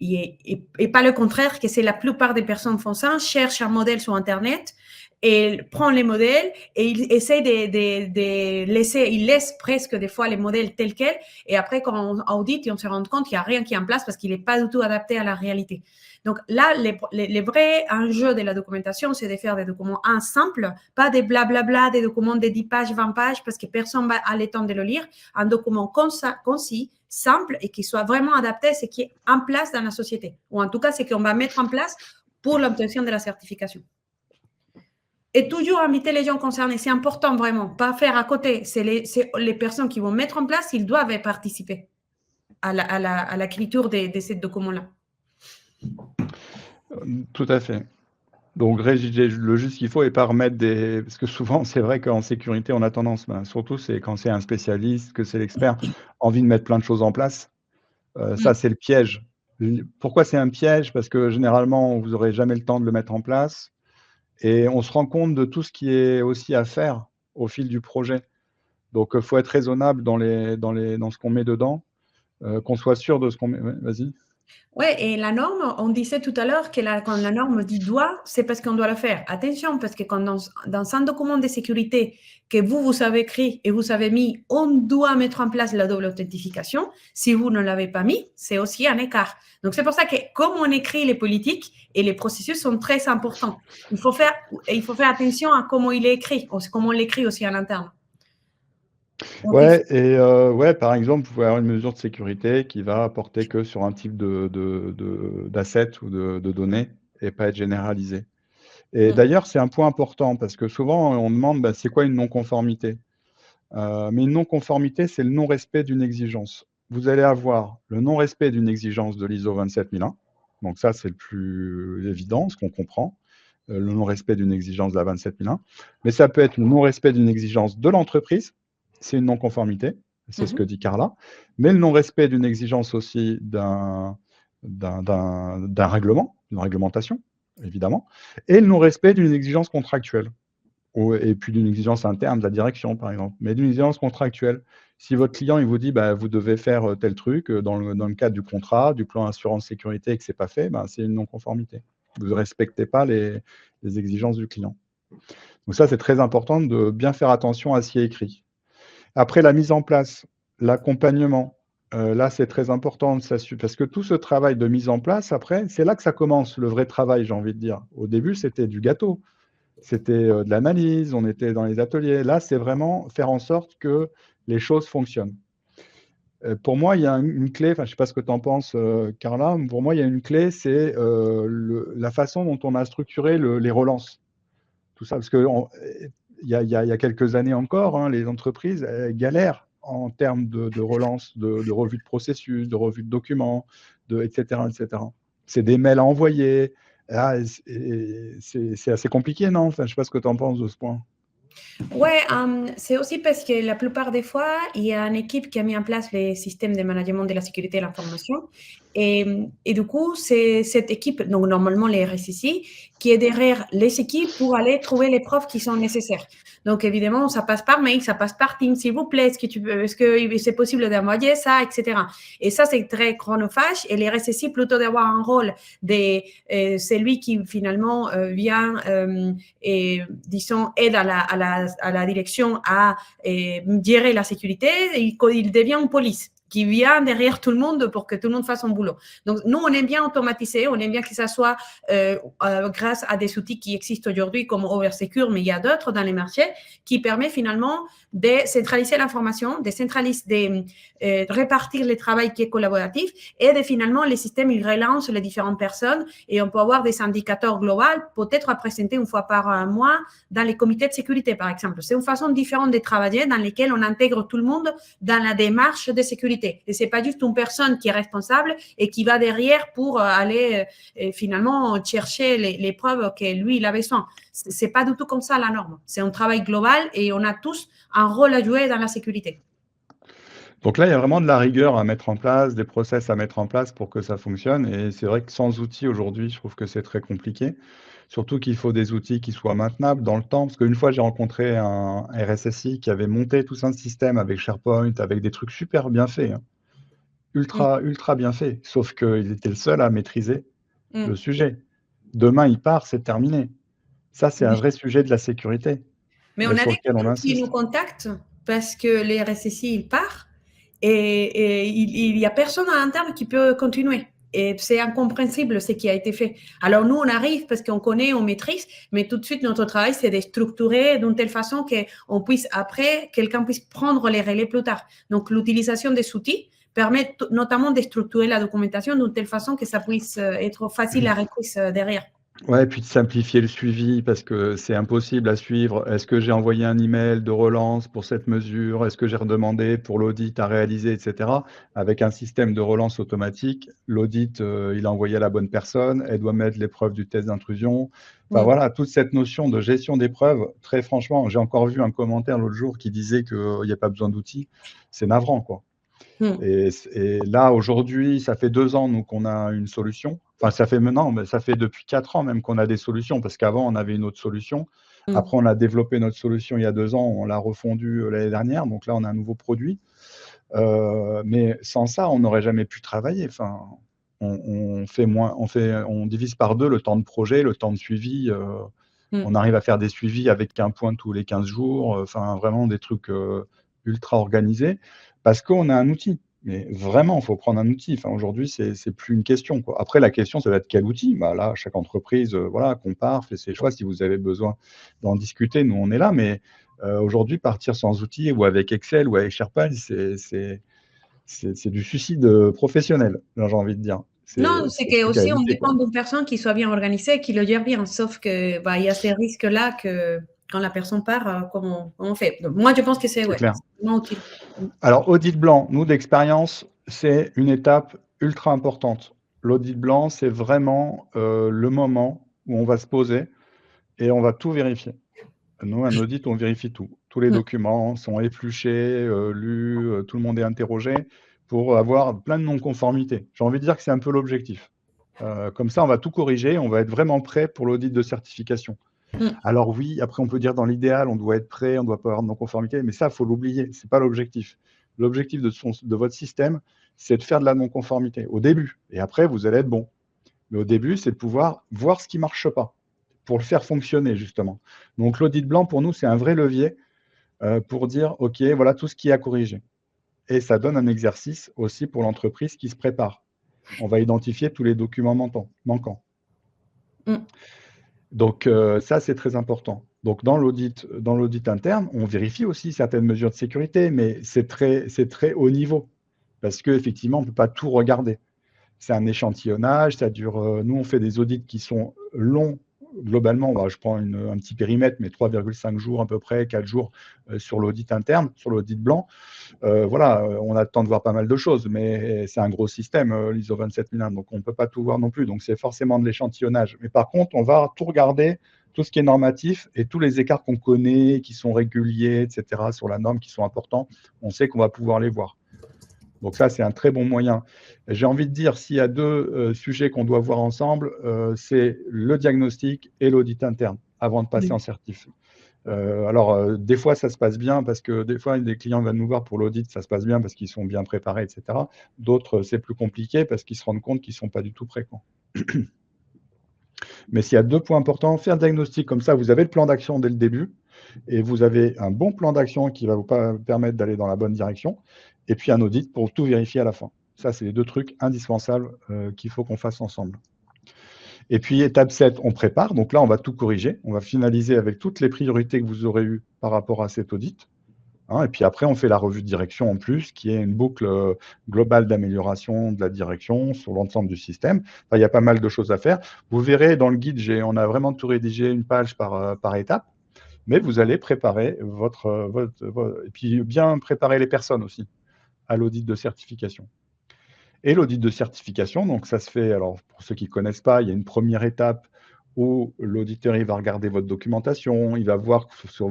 Et pas le contraire, que c'est la plupart des personnes font ça, cherchent un modèle sur Internet et prennent les modèles et ils essayent de laisser, ils laissent presque des fois les modèles tels quels et après quand on audite, on se rend compte qu'il n'y a rien qui est en place parce qu'il n'est pas du tout adapté à la réalité. Donc là, les vrais enjeux de la documentation, c'est de faire des documents simples, pas des blablabla, des documents de 10 pages, 20 pages, parce que personne va avoir le temps de le lire. Un document concis, simple et qui soit vraiment adapté à ce qui est en place dans la société. Ou en tout cas, ce qu'on va mettre en place pour l'obtention de la certification. Et toujours inviter les gens concernés, c'est important vraiment, pas faire à côté. C'est les personnes qui vont mettre en place, ils doivent participer à l'écriture de ces documents-là. Tout à fait. Donc, rédiger le juste qu'il faut et pas remettre des... Parce que souvent, c'est vrai qu'en sécurité, on a tendance, surtout c'est quand c'est un spécialiste, que c'est l'expert, envie de mettre plein de choses en place. Ça, c'est le piège. Pourquoi c'est un piège? Parce que généralement, vous n'aurez jamais le temps de le mettre en place. Et on se rend compte de tout ce qui est aussi à faire au fil du projet. Donc, il faut être raisonnable dans ce qu'on met dedans, qu'on soit sûr de ce qu'on met. Ouais, vas-y. Oui, et la norme, on disait tout à l'heure que quand la norme dit doit, c'est parce qu'on doit le faire. Attention, parce que quand dans un document de sécurité que vous avez écrit et vous avez mis, on doit mettre en place la double authentification. Si vous ne l'avez pas mis, c'est aussi un écart. Donc, c'est pour ça que comme on écrit les politiques et les processus sont très importants, il faut faire attention à comment il est écrit, comment on l'écrit aussi en interne. Donc, Ouais, et ouais, par exemple, vous pouvez avoir une mesure de sécurité qui va porter que sur un type d'asset ou de données et pas être généralisée. Et d'ailleurs, c'est un point important parce que souvent, on demande c'est quoi une non-conformité? Mais une non-conformité, c'est le non-respect d'une exigence. Vous allez avoir le non-respect d'une exigence de l'ISO 27001. Donc ça, c'est le plus évident, ce qu'on comprend, le non-respect d'une exigence de la 27001. Mais ça peut être le non-respect d'une exigence de l'entreprise, c'est une non-conformité, c'est ce que dit Carla. Mais le non-respect d'une exigence aussi d'un règlement, d'une réglementation, évidemment, et le non-respect d'une exigence contractuelle. Et puis d'une exigence interne de la direction, par exemple, mais d'une exigence contractuelle. Si votre client il vous dit vous devez faire tel truc dans le cadre du contrat, du plan assurance sécurité et que ce n'est pas fait, c'est une non-conformité. Vous ne respectez pas les exigences du client. Donc ça, c'est très important de bien faire attention à ce qui est écrit. Après, la mise en place, l'accompagnement, là, c'est très important parce que tout ce travail de mise en place, après, c'est là que ça commence, le vrai travail, j'ai envie de dire. Au début, c'était du gâteau. C'était de l'analyse, on était dans les ateliers. Là, c'est vraiment faire en sorte que les choses fonctionnent. Pour moi, il y a une clé, enfin, je ne sais pas ce que tu en penses, Carla. Pour moi, il y a une clé, c'est la façon dont on a structuré les relances. Tout ça, parce qu'il y a quelques années encore, hein, les entreprises galèrent en termes de relance, de revue de processus, de revue de documents, etc., etc. C'est des mails à envoyer. Ah, c'est assez compliqué, non? Enfin, je ne sais pas ce que tu en penses de ce point. Ouais, c'est aussi parce que la plupart des fois, il y a une équipe qui a mis en place les systèmes de management de la sécurité de l'information. Et du coup, c'est cette équipe, donc normalement les RSSI, qui est derrière les équipes pour aller trouver les preuves qui sont nécessaires. Donc évidemment, ça passe par mail, ça passe par Teams, s'il vous plaît, est-ce que c'est possible d'envoyer ça, etc. Et ça, c'est très chronophage. Et les RSSI, plutôt d'avoir un rôle de celui qui finalement vient et, disons, aide à la direction à gérer la sécurité, et il devient une police qui vient derrière tout le monde pour que tout le monde fasse son boulot. Donc, nous, on aime bien automatiser, on aime bien que ça soit grâce à des outils qui existent aujourd'hui comme Oversecure, mais il y a d'autres dans les marchés qui permettent finalement de centraliser l'information, de répartir le travail qui est collaboratif et de finalement, les systèmes, ils relancent les différentes personnes et on peut avoir des indicateurs globaux, peut-être à présenter une fois par mois dans les comités de sécurité, par exemple. C'est une façon différente de travailler dans laquelle on intègre tout le monde dans la démarche de sécurité. Et c'est pas juste une personne qui est responsable et qui va derrière pour aller finalement chercher les preuves que lui, il a besoin. C'est pas du tout comme ça la norme. C'est un travail global et on a tous un rôle à jouer dans la sécurité. Donc là, il y a vraiment de la rigueur à mettre en place, des process à mettre en place pour que ça fonctionne. Et c'est vrai que sans outils aujourd'hui, je trouve que c'est très compliqué. Surtout qu'il faut des outils qui soient maintenables dans le temps. Parce qu'une fois, j'ai rencontré un RSSI qui avait monté tout un système avec SharePoint, avec des trucs super bien faits, hein. Mm. Ultra, ultra bien faits. Sauf qu'il était le seul à maîtriser le Mm. sujet. Demain, il part, c'est terminé. Ça, c'est un vrai sujet de la sécurité Mais on a sur des lequel on clients qui nous insiste. contactent parce que les RSSI, il part et il y a personne à l'interne qui peut continuer. Et c'est incompréhensible ce qui a été fait. Alors nous, on arrive parce qu'on connaît, on maîtrise, mais tout de suite, notre travail, c'est de structurer d'une telle façon qu'on puisse, après, quelqu'un puisse prendre les relais plus tard. Donc l'utilisation des outils permet notamment de structurer la documentation d'une telle façon que ça puisse être facile à reprise derrière. Ouais, puis de simplifier le suivi parce que c'est impossible à suivre. Est-ce que j'ai envoyé un email de relance pour cette mesure? Est-ce que j'ai redemandé pour l'audit à réaliser, et cetera? Avec un système de relance automatique, l'audit, il a envoyé à la bonne personne, elle doit mettre les preuves du test d'intrusion. Enfin Mm. voilà, toute cette notion de gestion des preuves, très franchement, j'ai encore vu un commentaire l'autre jour qui disait qu'il n'y a pas besoin d'outils. C'est navrant, quoi. Mm. Et là, aujourd'hui, ça fait 2 ans, nous, qu'on a une solution. Enfin, ça fait maintenant, mais ça fait depuis 4 ans même qu'on a des solutions, parce qu'avant, on avait une autre solution. Mm. Après, on a développé notre solution il y a 2 ans, on l'a refondue l'année dernière. Donc là, on a un nouveau produit. Mais sans ça, on n'aurait jamais pu travailler. Enfin, on divise par 2 le temps de projet, le temps de suivi. On Mm. arrive à faire des suivis avec un point tous les 15 jours. Enfin, vraiment des trucs ultra organisés parce qu'on a un outil. Mais vraiment, il faut prendre un outil. Enfin, aujourd'hui, c'est plus une question, quoi. Après, la question, ça va être quel outil? Bah, là, chaque entreprise, voilà, compare, fait ses choix. Si vous avez besoin d'en discuter, nous, on est là. Mais aujourd'hui, partir sans outil ou avec Excel ou avec SharePoint, c'est du suicide professionnel, j'ai envie de dire. Non, C'est c'est un truc à qu'aussi on éviter, quoi. dépend d'une personne qui soit bien organisée, qui le gère bien. Sauf que bah, il y a ces risques-là que quand la personne part, comment on fait? Donc, moi, je pense que c'est C'est ouais, clair. c'est vraiment utile. Mm. Alors, audit blanc, nous, d'expérience, c'est une étape ultra importante. L'audit blanc, c'est vraiment le moment où on va se poser et on va tout vérifier. Nous, un audit, on vérifie tout. Tous les Mm. documents sont épluchés, lus, tout le monde est interrogé pour avoir plein de non-conformités. J'ai envie de dire que c'est un peu l'objectif. Comme ça, on va tout corriger, on va être vraiment prêt pour l'audit de certification. Mm. Alors oui, après on peut dire dans l'idéal, on doit être prêt, on ne doit pas avoir de non-conformité, mais ça, il faut l'oublier, ce n'est pas l'objectif. L'objectif de votre système, c'est de faire de la non-conformité au début, et après, vous allez être bon. Mais au début, c'est de pouvoir voir ce qui ne marche pas, pour le faire fonctionner, justement. Donc l'audit blanc, pour nous, c'est un vrai levier pour dire, OK, voilà tout ce qui est à corriger. Et ça donne un exercice aussi pour l'entreprise qui se prépare. On va identifier tous les documents manquants. Mm. Donc ça, c'est très important. Donc dans l'audit interne, on vérifie aussi certaines mesures de sécurité, mais c'est très haut niveau. parce qu'effectivement, on ne peut pas tout regarder. C'est un échantillonnage, ça dure. Nous, on fait des audits qui sont longs. Globalement, je prends un petit périmètre, mais 3,5 jours à peu près, 4 jours sur l'audit interne, sur l'audit blanc. Voilà, on a le temps de voir pas mal de choses, mais c'est un gros système, l'ISO 27001, donc on ne peut pas tout voir non plus. Donc, c'est forcément de l'échantillonnage. Mais par contre, on va tout regarder, tout ce qui est normatif et tous les écarts qu'on connaît, qui sont réguliers, etc., sur la norme, qui sont importants, on sait qu'on va pouvoir les voir. Donc ça, c'est un très bon moyen. J'ai envie de dire, s'il y a deux sujets qu'on doit voir ensemble, c'est le diagnostic et l'audit interne, avant de passer en certif. Alors, des fois, ça se passe bien, parce que des fois, des clients viennent nous voir pour l'audit, ça se passe bien parce qu'ils sont bien préparés, etc. D'autres, c'est plus compliqué parce qu'ils se rendent compte qu'ils ne sont pas du tout prêts. Mais s'il y a 2 points importants, faire le diagnostic, comme ça, vous avez le plan d'action dès le début, et vous avez un bon plan d'action qui va vous permettre d'aller dans la bonne direction, et puis un audit pour tout vérifier à la fin. Ça, c'est les 2 trucs indispensables qu'il faut qu'on fasse ensemble. Et puis, étape 7, on prépare. Donc là, on va tout corriger. On va finaliser avec toutes les priorités que vous aurez eues par rapport à cet audit. Et puis après, on fait la revue de direction en plus, qui est une boucle globale d'amélioration de la direction sur l'ensemble du système. Enfin, il y a pas mal de choses à faire. Vous verrez dans le guide, on a vraiment tout rédigé, une page par étape. Mais vous allez préparer et puis bien préparer les personnes aussi à l'audit de certification. Et l'audit de certification, donc ça se fait, alors pour ceux qui ne connaissent pas, il y a une première étape où l'auditeur va regarder votre documentation, il va voir si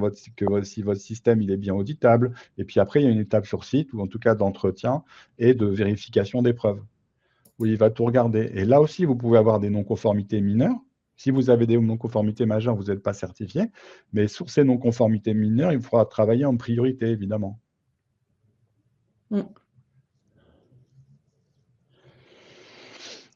votre système il est bien auditable, et puis après, il y a une étape sur site, ou en tout cas d'entretien et de vérification des preuves, où il va tout regarder. Et là aussi, vous pouvez avoir des non-conformités mineures. Si vous avez des non-conformités majeures, vous n'êtes pas certifié, mais sur ces non-conformités mineures, il faudra travailler en priorité, évidemment.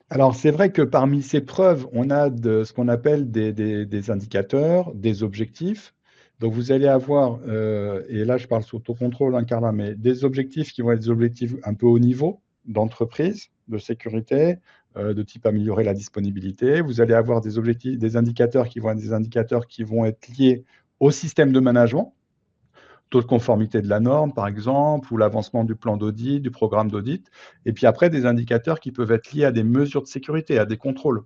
Alors, c'est vrai que parmi ces preuves, on a ce qu'on appelle des indicateurs, des objectifs. Donc, vous allez avoir, et là, je parle sous autocontrôle, hein, Carla, mais des objectifs qui vont être des objectifs un peu haut niveau d'entreprise, de sécurité, de type améliorer la disponibilité. Vous allez avoir des objectifs, des indicateurs qui vont être des indicateurs qui vont être liés au système de management, taux de conformité de la norme, par exemple, ou l'avancement du plan d'audit, du programme d'audit. Et puis après, des indicateurs qui peuvent être liés à des mesures de sécurité, à des contrôles.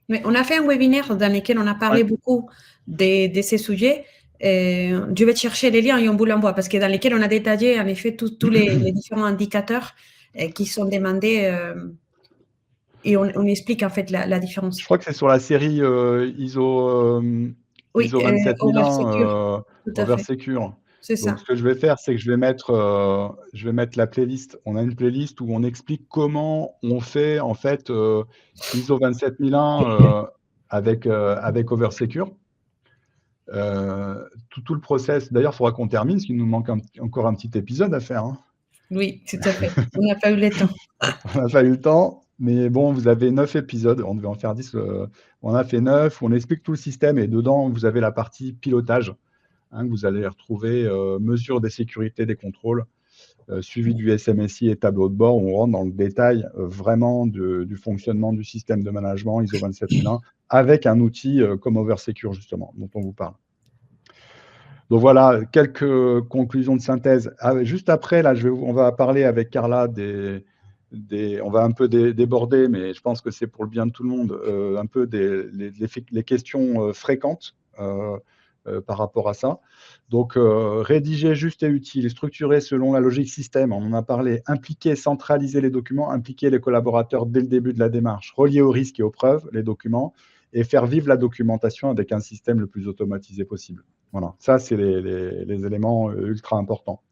Mais on a fait un webinaire dans lequel on a parlé beaucoup de ces sujets. Je vais chercher les liens et on vous l'envoie, parce que dans lesquels on a détaillé en effet tous les différents indicateurs qui sont demandés et on explique en fait la différence. Je crois que c'est sur la série ISO 27001 Oversecure. C'est ça. Donc, ce que je vais faire, c'est que je vais mettre la playlist. On a une playlist où on explique comment on fait en fait ISO 27001 avec Oversecure. Tout le process. D'ailleurs, il faudra qu'on termine, parce qu'il nous manque encore un petit épisode à faire. Hein. Oui, tout à fait. On n'a pas eu le temps. On n'a pas eu le temps. Mais bon, vous avez 9 épisodes, on devait en faire 10. On a fait 9, où on explique tout le système, et dedans, vous avez la partie pilotage, que vous allez retrouver, mesure des sécurités, des contrôles, suivi du SMSI et tableau de bord, où on rentre dans le détail vraiment du fonctionnement du système de management ISO 27001, avec un outil comme Oversecure, justement, dont on vous parle. Donc voilà, quelques conclusions de synthèse. Juste après, là, on va parler avec Carla on va un peu déborder, mais je pense que c'est pour le bien de tout le monde, un peu les questions fréquentes par rapport à ça. Donc, rédiger juste et utile, structurer selon la logique système, on en a parlé, impliquer, centraliser les documents, impliquer les collaborateurs dès le début de la démarche, relier aux risques et aux preuves les documents, et faire vivre la documentation avec un système le plus automatisé possible. Voilà, ça, c'est les éléments ultra importants.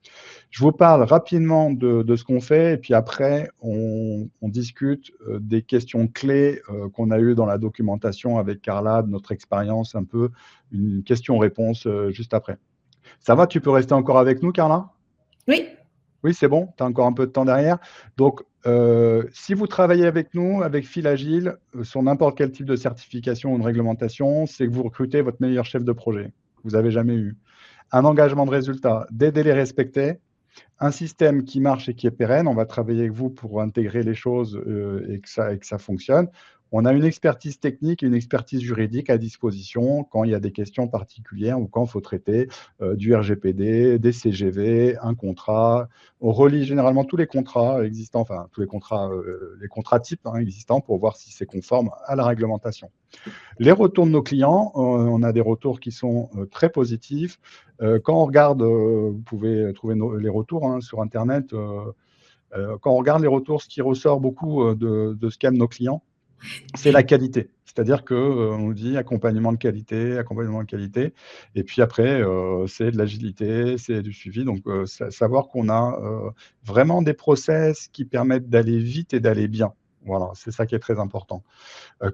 Je vous parle rapidement de ce qu'on fait, et puis après, on discute des questions clés qu'on a eues dans la documentation avec Carla, de notre expérience, un peu une question-réponse juste après. Ça va, tu peux rester encore avec nous, Carla? Oui. Oui, c'est bon, tu as encore un peu de temps derrière. Donc, si vous travaillez avec nous, avec Fil Agile, sur n'importe quel type de certification ou de réglementation, c'est que vous recrutez votre meilleur chef de projet que vous avez jamais eu. Un engagement de résultat, des délais respectés, un système qui marche et qui est pérenne. On va travailler avec vous pour intégrer les choses et que ça fonctionne. On a une expertise technique et une expertise juridique à disposition quand il y a des questions particulières ou quand il faut traiter du RGPD, des CGV, un contrat. On relie généralement tous les contrats existants, enfin tous les contrats types existants pour voir si c'est conforme à la réglementation. Les retours de nos clients, on a des retours qui sont très positifs. Quand on regarde, vous pouvez trouver les retours sur Internet. Quand on regarde les retours, ce qui ressort beaucoup de ce qu'aiment nos clients, c'est la qualité. C'est-à-dire qu'on nous dit accompagnement de qualité, accompagnement de qualité. Et puis après, c'est de l'agilité, c'est du suivi. Donc, savoir qu'on a vraiment des process qui permettent d'aller vite et d'aller bien. Voilà, c'est ça qui est très important.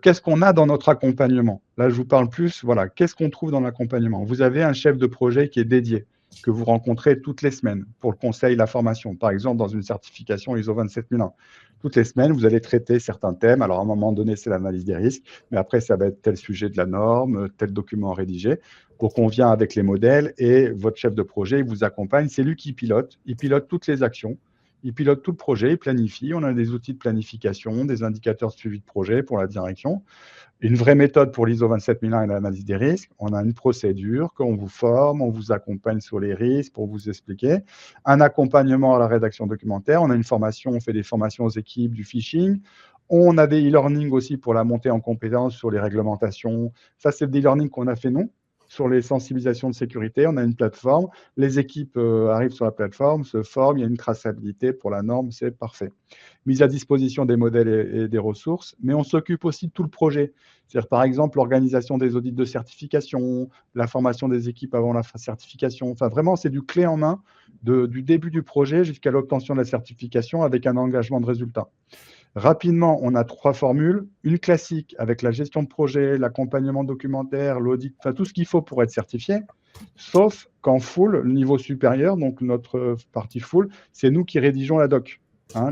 Qu'est-ce qu'on a dans notre accompagnement? Là, je vous parle plus, voilà, qu'est-ce qu'on trouve dans l'accompagnement? Vous avez un chef de projet qui est dédié, que vous rencontrez toutes les semaines pour le conseil, la formation. Par exemple, dans une certification ISO 27001. Toutes les semaines, vous allez traiter certains thèmes. Alors, à un moment donné, c'est l'analyse des risques, mais après, ça va être tel sujet de la norme, tel document rédigé. Donc, on vient avec les modèles et votre chef de projet il vous accompagne. C'est lui qui pilote. Il pilote toutes les actions. Il pilote tout le projet, il planifie. On a des outils de planification, des indicateurs de suivi de projet pour la direction. Une vraie méthode pour l'ISO 27001 et l'analyse des risques. On a une procédure qu'on vous forme, on vous accompagne sur les risques pour vous expliquer. Un accompagnement à la rédaction documentaire. On a une formation, on fait des formations aux équipes, du phishing. On a des e-learning aussi pour la montée en compétences sur les réglementations. Ça, c'est des e-learning qu'on a fait nous. Sur les sensibilisations de sécurité, on a une plateforme. Les équipes arrivent sur la plateforme, se forment, il y a une traçabilité pour la norme, c'est parfait. Mise à disposition des modèles et des ressources, mais on s'occupe aussi de tout le projet. C'est-à-dire, par exemple, l'organisation des audits de certification, la formation des équipes avant la certification. Enfin, vraiment, c'est du clé en main du début du projet jusqu'à l'obtention de la certification avec un engagement de résultat. Rapidement, on a 3 formules. Une classique avec la gestion de projet, l'accompagnement documentaire, l'audit, enfin tout ce qu'il faut pour être certifié, sauf qu'en full, le niveau supérieur, donc notre partie full, c'est nous qui rédigeons la doc,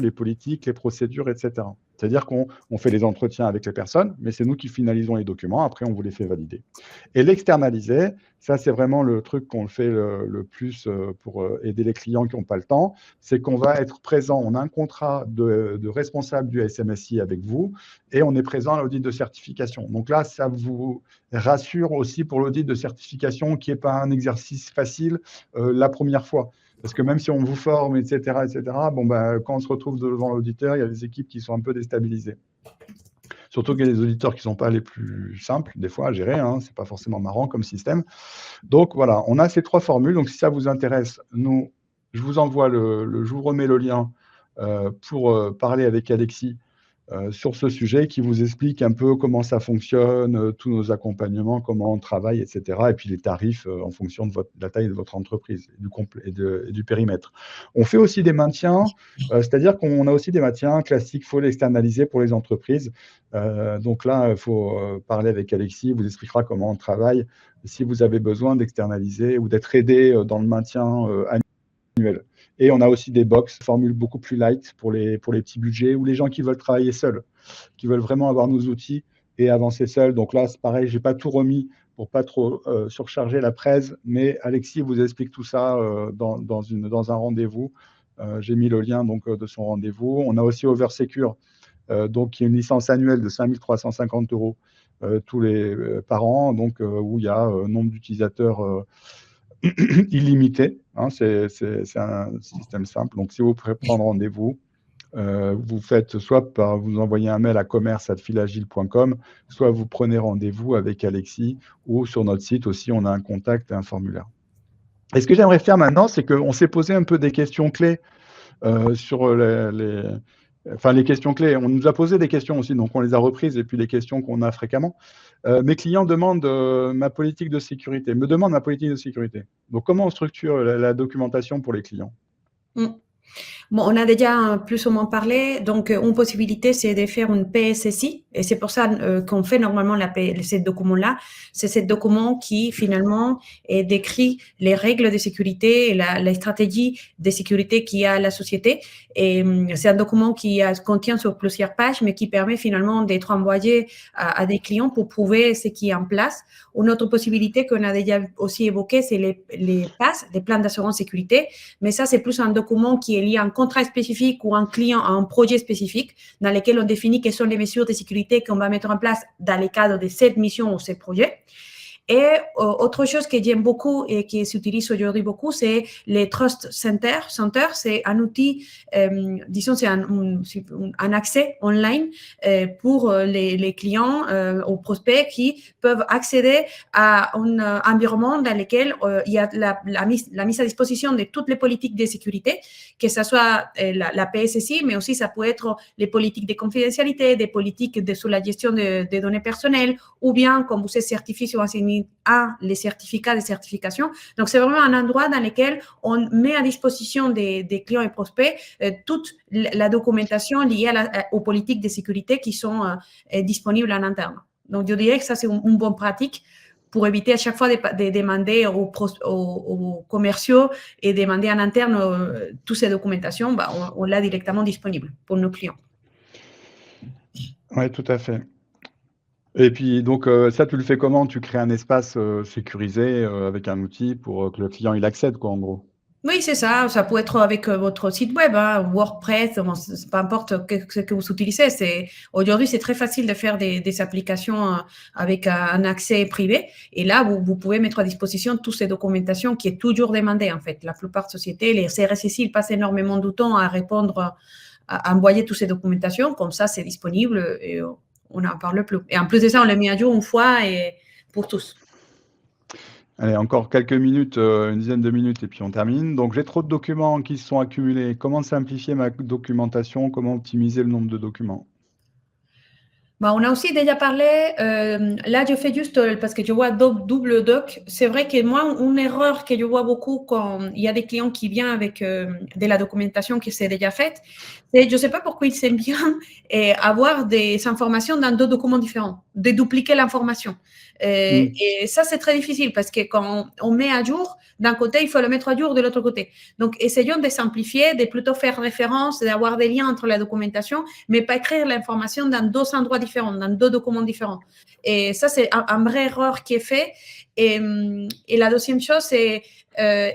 les politiques, les procédures, etc. C'est-à-dire qu'on fait les entretiens avec les personnes, mais c'est nous qui finalisons les documents. Après, on vous les fait valider. Et l'externaliser, ça, c'est vraiment le truc qu'on fait le plus pour aider les clients qui n'ont pas le temps. C'est qu'on va être présent. On a un contrat de responsable du SMSI avec vous et on est présent à l'audit de certification. Donc là, ça vous rassure aussi pour l'audit de certification qui n'est pas un exercice facile la première fois. Parce que même si on vous forme, etc., bon, quand on se retrouve devant l'auditeur, il y a des équipes qui sont un peu déstabilisées. Surtout qu'il y a des auditeurs qui ne sont pas les plus simples, des fois, à gérer. Ce n'est pas forcément marrant comme système. Donc, voilà, on a ces 3 formules. Donc, si ça vous intéresse, je vous envoie je vous remets le lien pour parler avec Alexis sur ce sujet qui vous explique un peu comment ça fonctionne, tous nos accompagnements, comment on travaille, etc. Et puis les tarifs en fonction de la taille de votre entreprise et du périmètre. On fait aussi des maintiens, c'est-à-dire qu'on a aussi des maintiens classiques, il faut l'externaliser pour les entreprises. Donc là, il faut parler avec Alexis, il vous expliquera comment on travaille, si vous avez besoin d'externaliser ou d'être aidé dans le maintien annuel. Et on a aussi des box, formules beaucoup plus light pour les petits budgets ou les gens qui veulent travailler seuls, qui veulent vraiment avoir nos outils et avancer seuls. Donc là, c'est pareil, je n'ai pas tout remis pour pas trop surcharger la presse, mais Alexis vous explique tout ça dans un rendez-vous. J'ai mis le lien de son rendez-vous. On a aussi Oversecure, donc il y a une licence annuelle de 5 350 € par an, donc où il y a un nombre d'utilisateurs illimité. C'est un système simple. Donc, si vous pouvez prendre rendez-vous, vous faites soit par vous envoyer un mail à commerce@filagile.com, soit vous prenez rendez-vous avec Alexis ou sur notre site aussi, on a un contact et un formulaire. Et ce que j'aimerais faire maintenant, c'est qu'on s'est posé un peu des questions clés sur les questions clés. On nous a posé des questions aussi, donc on les a reprises, et puis les questions qu'on a fréquemment. Mes clients demandent ma politique de sécurité, me demandent ma politique de sécurité. Donc, comment on structure la documentation pour les clients? Bon, on a déjà plus ou moins parlé. Donc, une possibilité, c'est de faire une PSSI. Et c'est pour ça qu'on fait normalement ce document-là. C'est ce document qui, finalement, décrit les règles de sécurité et la stratégie de sécurité qu'il y a à la société. Et c'est un document qui contient sur plusieurs pages, mais qui permet finalement d'être envoyé à des clients pour prouver ce qui est en place. Une autre possibilité qu'on a déjà aussi évoquée, c'est les PAS, les plans d'assurance sécurité. Mais ça, c'est plus un document qui est lié en contrat spécifique ou un client, un projet spécifique dans lequel on définit quelles sont les mesures de sécurité qu'on va mettre en place dans le cadre de cette mission ou ce projet. Et autre chose que j'aime beaucoup et qui s'utilise aujourd'hui beaucoup, c'est les Trust Center. C'est un outil, disons, c'est un accès online pour les clients ou prospects qui peuvent accéder à un environnement dans lequel il y a la mise à disposition de toutes les politiques de sécurité, que ce soit la PSSI, mais aussi ça peut être les politiques de confidentialité, des politiques sur la gestion des données personnelles, ou bien, comme vous êtes certifié sur les certificats de certification. Donc, c'est vraiment un endroit dans lequel on met à disposition des clients et prospects toute la documentation liée aux politiques de sécurité qui sont disponibles en interne. Donc, je dirais que ça, c'est une bonne pratique pour éviter à chaque fois de demander aux commerciaux et demander en interne toutes ces documentations. On l'a directement disponible pour nos clients. Oui, tout à fait. Et puis, donc, ça, tu le fais comment? Tu crées un espace sécurisé avec un outil pour que le client il accède, quoi, en gros. Oui, c'est ça. Ça peut être avec votre site web, hein, WordPress, peu importe ce que vous utilisez. Aujourd'hui, c'est très facile de faire des applications avec un accès privé. Et là, vous pouvez mettre à disposition toutes ces documentations qui est toujours demandée, en fait. La plupart des sociétés, les CRSSI, ils passent énormément de temps à répondre, à envoyer toutes ces documentations. Comme ça, c'est disponible et on n'en parle plus. Et en plus de ça, on le met à jour une fois et pour tous. Allez, encore quelques minutes, une dizaine de minutes et puis on termine. Donc, j'ai trop de documents qui se sont accumulés. Comment simplifier ma documentation? Comment optimiser le nombre de documents? On a aussi déjà parlé, là je fais juste parce que je vois double doc. C'est vrai que moi, une erreur que je vois beaucoup quand il y a des clients qui viennent avec de la documentation qui s'est déjà faite, c'est je ne sais pas pourquoi ils aiment bien avoir des informations dans deux documents différents, de dupliquer l'information. Et ça, c'est très difficile parce que quand on met à jour, d'un côté, il faut le mettre à jour de l'autre côté. Donc, essayons de simplifier, de plutôt faire référence, d'avoir des liens entre la documentation, mais pas écrire l'information dans deux endroits différents, dans deux documents différents. Et ça, c'est un vrai erreur qui est fait. Et la deuxième chose, c'est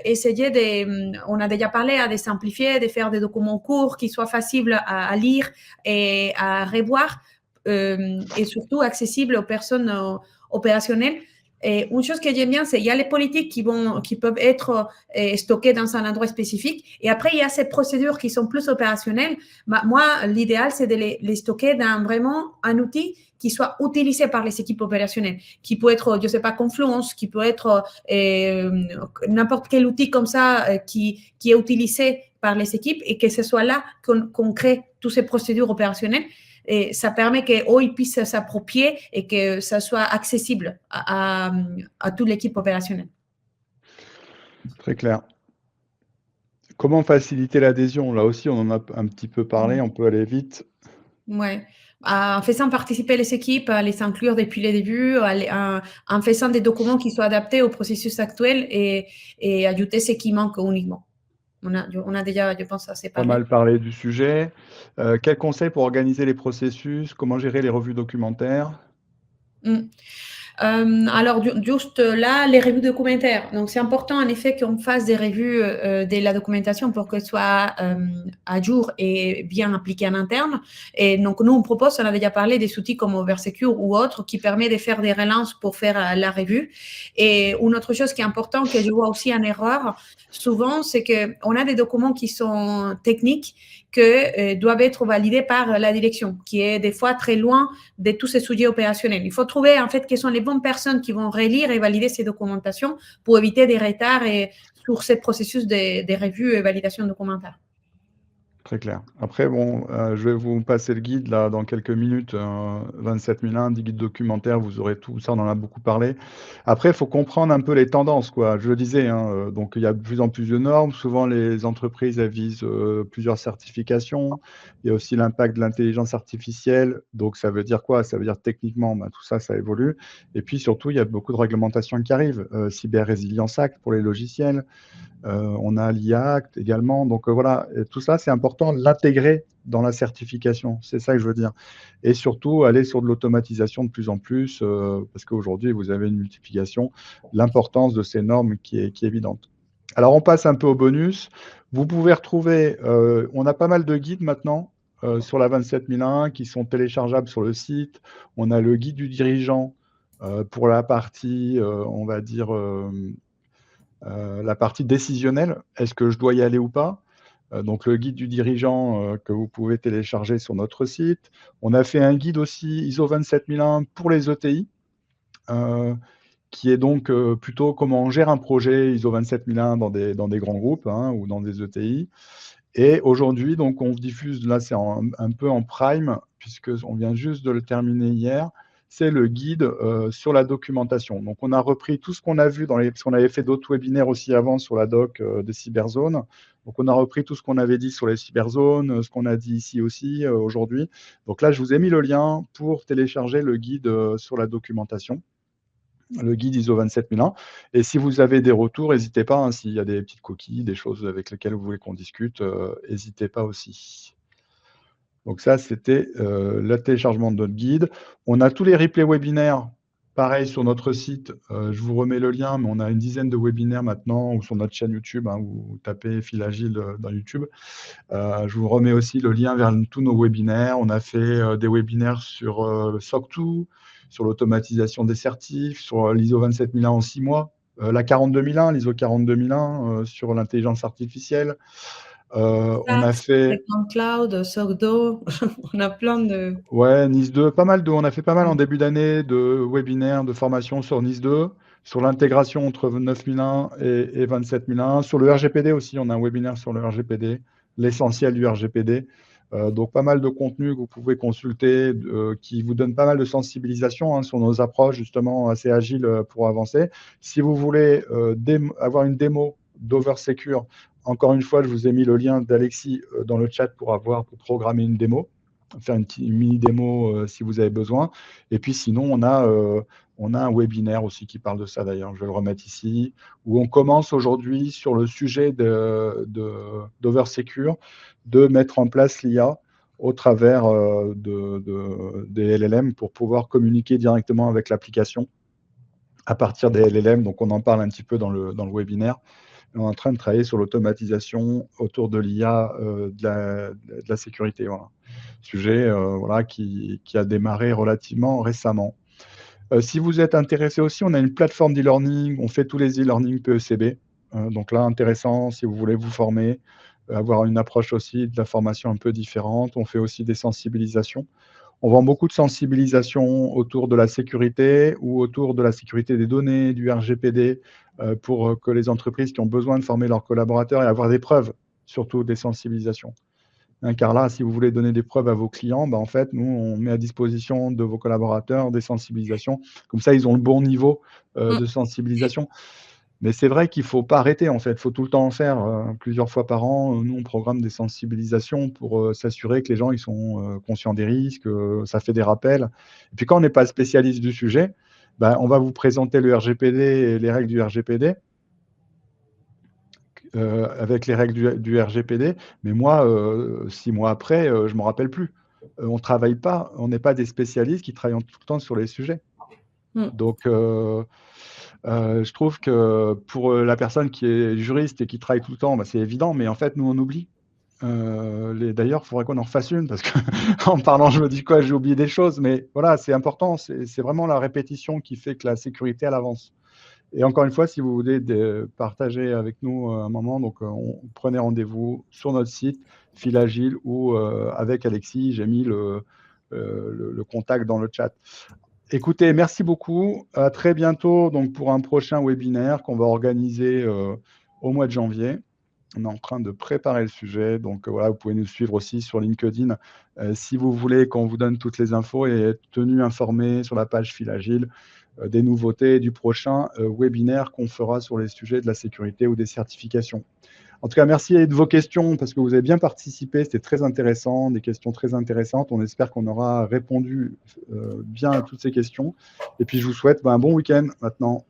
essayer on a déjà parlé, de simplifier, de faire des documents courts qui soient faciles à lire et à revoir, et surtout accessibles aux personnes opérationnelles. Et une chose que j'aime bien, c'est qu'il y a les politiques qui peuvent être stockées dans un endroit spécifique. Et après, il y a ces procédures qui sont plus opérationnelles. Moi, l'idéal, c'est de les stocker dans vraiment un outil qui soit utilisé par les équipes opérationnelles, qui peut être, je ne sais pas, Confluence, qui peut être n'importe quel outil comme ça qui est utilisé par les équipes et que ce soit là qu'on crée toutes ces procédures opérationnelles. Et ça permet qu'ils puissent s'approprier et que ça soit accessible à toute l'équipe opérationnelle. Très clair. Comment faciliter l'adhésion? Là aussi, on en a un petit peu parlé, on peut aller vite. Oui. En faisant participer les équipes, à les inclure depuis le début, en faisant des documents qui soient adaptés au processus actuel et ajouter ce qui manque uniquement. On a déjà, je pense, assez parlé. Pas mal parlé du sujet. Quels conseils pour organiser les processus? Comment gérer les revues documentaires? Alors, juste là, les revues documentaires. Donc, c'est important, en effet, qu'on fasse des revues de la documentation pour qu'elle soit à jour et bien appliquée en interne. Et donc, nous, on propose, on a déjà parlé, des outils comme Oversecure ou autres qui permettent de faire des relances pour faire la revue. Et une autre chose qui est importante, que je vois aussi en erreur, souvent, c'est qu'on a des documents qui sont techniques que doivent être validés par la direction, qui est des fois très loin de tous ces sujets opérationnels. Il faut trouver, en fait, quelles sont les bonnes personnes qui vont relire et valider ces documentations pour éviter des retards sur ce processus de revue et validation documentaire. Très clair. Après, bon, je vais vous passer le guide là dans quelques minutes, 27001, 10 guides documentaires, vous aurez tout ça, on en a beaucoup parlé. Après, il faut comprendre un peu les tendances, quoi. Je le disais, hein, donc il y a de plus en plus de normes. Souvent, les entreprises, elles visent plusieurs certifications. Il y a aussi l'impact de l'intelligence artificielle. Donc, ça veut dire quoi? Ça veut dire techniquement, tout ça, ça évolue. Et puis surtout, il y a beaucoup de réglementations qui arrivent. Cyber Resilience Act pour les logiciels. On a l'IA Act également. Donc voilà, et tout ça, c'est important de l'intégrer dans la certification. C'est ça que je veux dire. Et surtout, aller sur de l'automatisation de plus en plus, parce qu'aujourd'hui, vous avez une multiplication. L'importance de ces normes qui est évidente. Alors, on passe un peu au bonus. Vous pouvez retrouver, on a pas mal de guides maintenant sur la 27001 qui sont téléchargeables sur le site. On a le guide du dirigeant pour la partie, on va dire, la partie décisionnelle. Est-ce que je dois y aller ou pas? Donc, le guide du dirigeant que vous pouvez télécharger sur notre site. On a fait un guide aussi ISO 27001 pour les ETI. Qui est donc plutôt comment on gère un projet ISO 27001 dans des grands groupes ou dans des ETI. Et aujourd'hui, donc, on diffuse, là, c'est un peu en prime, puisqu'on vient juste de le terminer hier, c'est le guide sur la documentation. Donc, on a repris tout ce qu'on a vu, parce qu'on avait fait d'autres webinaires aussi avant sur la doc des cyberzones. Donc, on a repris tout ce qu'on avait dit sur les cyberzones, ce qu'on a dit ici aussi aujourd'hui. Donc là, je vous ai mis le lien pour télécharger le guide sur la documentation, le guide ISO 27001. Et si vous avez des retours, n'hésitez pas, s'il y a des petites coquilles, des choses avec lesquelles vous voulez qu'on discute, n'hésitez pas aussi. Donc ça, c'était le téléchargement de notre guide. On a tous les replays webinaires, pareil, sur notre site. Je vous remets le lien, mais on a une dizaine de webinaires maintenant, ou sur notre chaîne YouTube, vous tapez Fil Agile dans YouTube. Je vous remets aussi le lien vers tous nos webinaires. On a fait des webinaires sur SOC 2, sur l'automatisation des certifs, sur l'ISO 27001 en 6 mois, la 42001, l'ISO 42001 sur l'intelligence artificielle. On a fait Cloud, Sogdo, on a plein de... Ouais, NIS 2, pas mal on a fait pas mal en début d'année de webinaires, de formations sur NIS 2, sur l'intégration entre 9001 et 27001. Sur le RGPD aussi, on a un webinaire sur le RGPD, l'essentiel du RGPD. Donc, pas mal de contenu que vous pouvez consulter qui vous donne pas mal de sensibilisation sur nos approches, justement, assez agiles pour avancer. Si vous voulez avoir une démo d'Oversecure, encore une fois, je vous ai mis le lien d'Alexis dans le chat pour programmer une démo, faire une mini démo si vous avez besoin. Et puis sinon, on a un webinaire aussi qui parle de ça d'ailleurs, je vais le remettre ici, où on commence aujourd'hui sur le sujet d'Oversecure, de mettre en place l'IA au travers des LLM pour pouvoir communiquer directement avec l'application à partir des LLM. Donc, on en parle un petit peu dans le webinaire. On est en train de travailler sur l'automatisation autour de l'IA de la sécurité. Voilà. Sujet qui a démarré relativement récemment. Si vous êtes intéressé aussi, on a une plateforme d'e-learning. On fait tous les e-learning PECB. Donc là, intéressant si vous voulez vous former, avoir une approche aussi de la formation un peu différente. On fait aussi des sensibilisations. On vend beaucoup de sensibilisation autour de la sécurité ou autour de la sécurité des données, du RGPD, pour que les entreprises qui ont besoin de former leurs collaborateurs et avoir des preuves, surtout des sensibilisations. Car là, si vous voulez donner des preuves à vos clients, en fait, nous, on met à disposition de vos collaborateurs des sensibilisations. Comme ça, ils ont le bon niveau de sensibilisation. Mais c'est vrai qu'il ne faut pas arrêter, en fait. Il faut tout le temps en faire plusieurs fois par an. Nous, on programme des sensibilisations pour s'assurer que les gens ils sont conscients des risques, ça fait des rappels. Et puis, quand on n'est pas spécialiste du sujet, on va vous présenter le RGPD et les règles du RGPD, avec les règles du RGPD. Mais moi, 6 mois après, je ne m'en rappelle plus. On ne travaille pas, on n'est pas des spécialistes qui travaillent tout le temps sur les sujets. Donc, je trouve que pour la personne qui est juriste et qui travaille tout le temps, c'est évident, mais en fait, nous, on oublie. D'ailleurs, il faudrait qu'on en refasse une, parce qu'en parlant, je me dis quoi, j'ai oublié des choses, mais voilà, c'est important, c'est vraiment la répétition qui fait que la sécurité, elle avance. Et encore une fois, si vous voulez partager avec nous un moment, donc prenez rendez-vous sur notre site, Fil Agile, ou avec Alexis, j'ai mis le contact dans le chat. Écoutez, merci beaucoup. À très bientôt donc, pour un prochain webinaire qu'on va organiser au mois de janvier. On est en train de préparer le sujet. Donc voilà, vous pouvez nous suivre aussi sur LinkedIn si vous voulez qu'on vous donne toutes les infos et être tenu informé sur la page Fil Agile des nouveautés du prochain webinaire qu'on fera sur les sujets de la sécurité ou des certifications. En tout cas, merci de vos questions parce que vous avez bien participé. C'était très intéressant, des questions très intéressantes. On espère qu'on aura répondu bien à toutes ces questions. Et puis, je vous souhaite un bon week-end maintenant.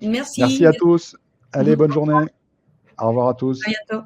Merci. Merci à tous. Allez, bonne journée. Au revoir à tous. À bientôt.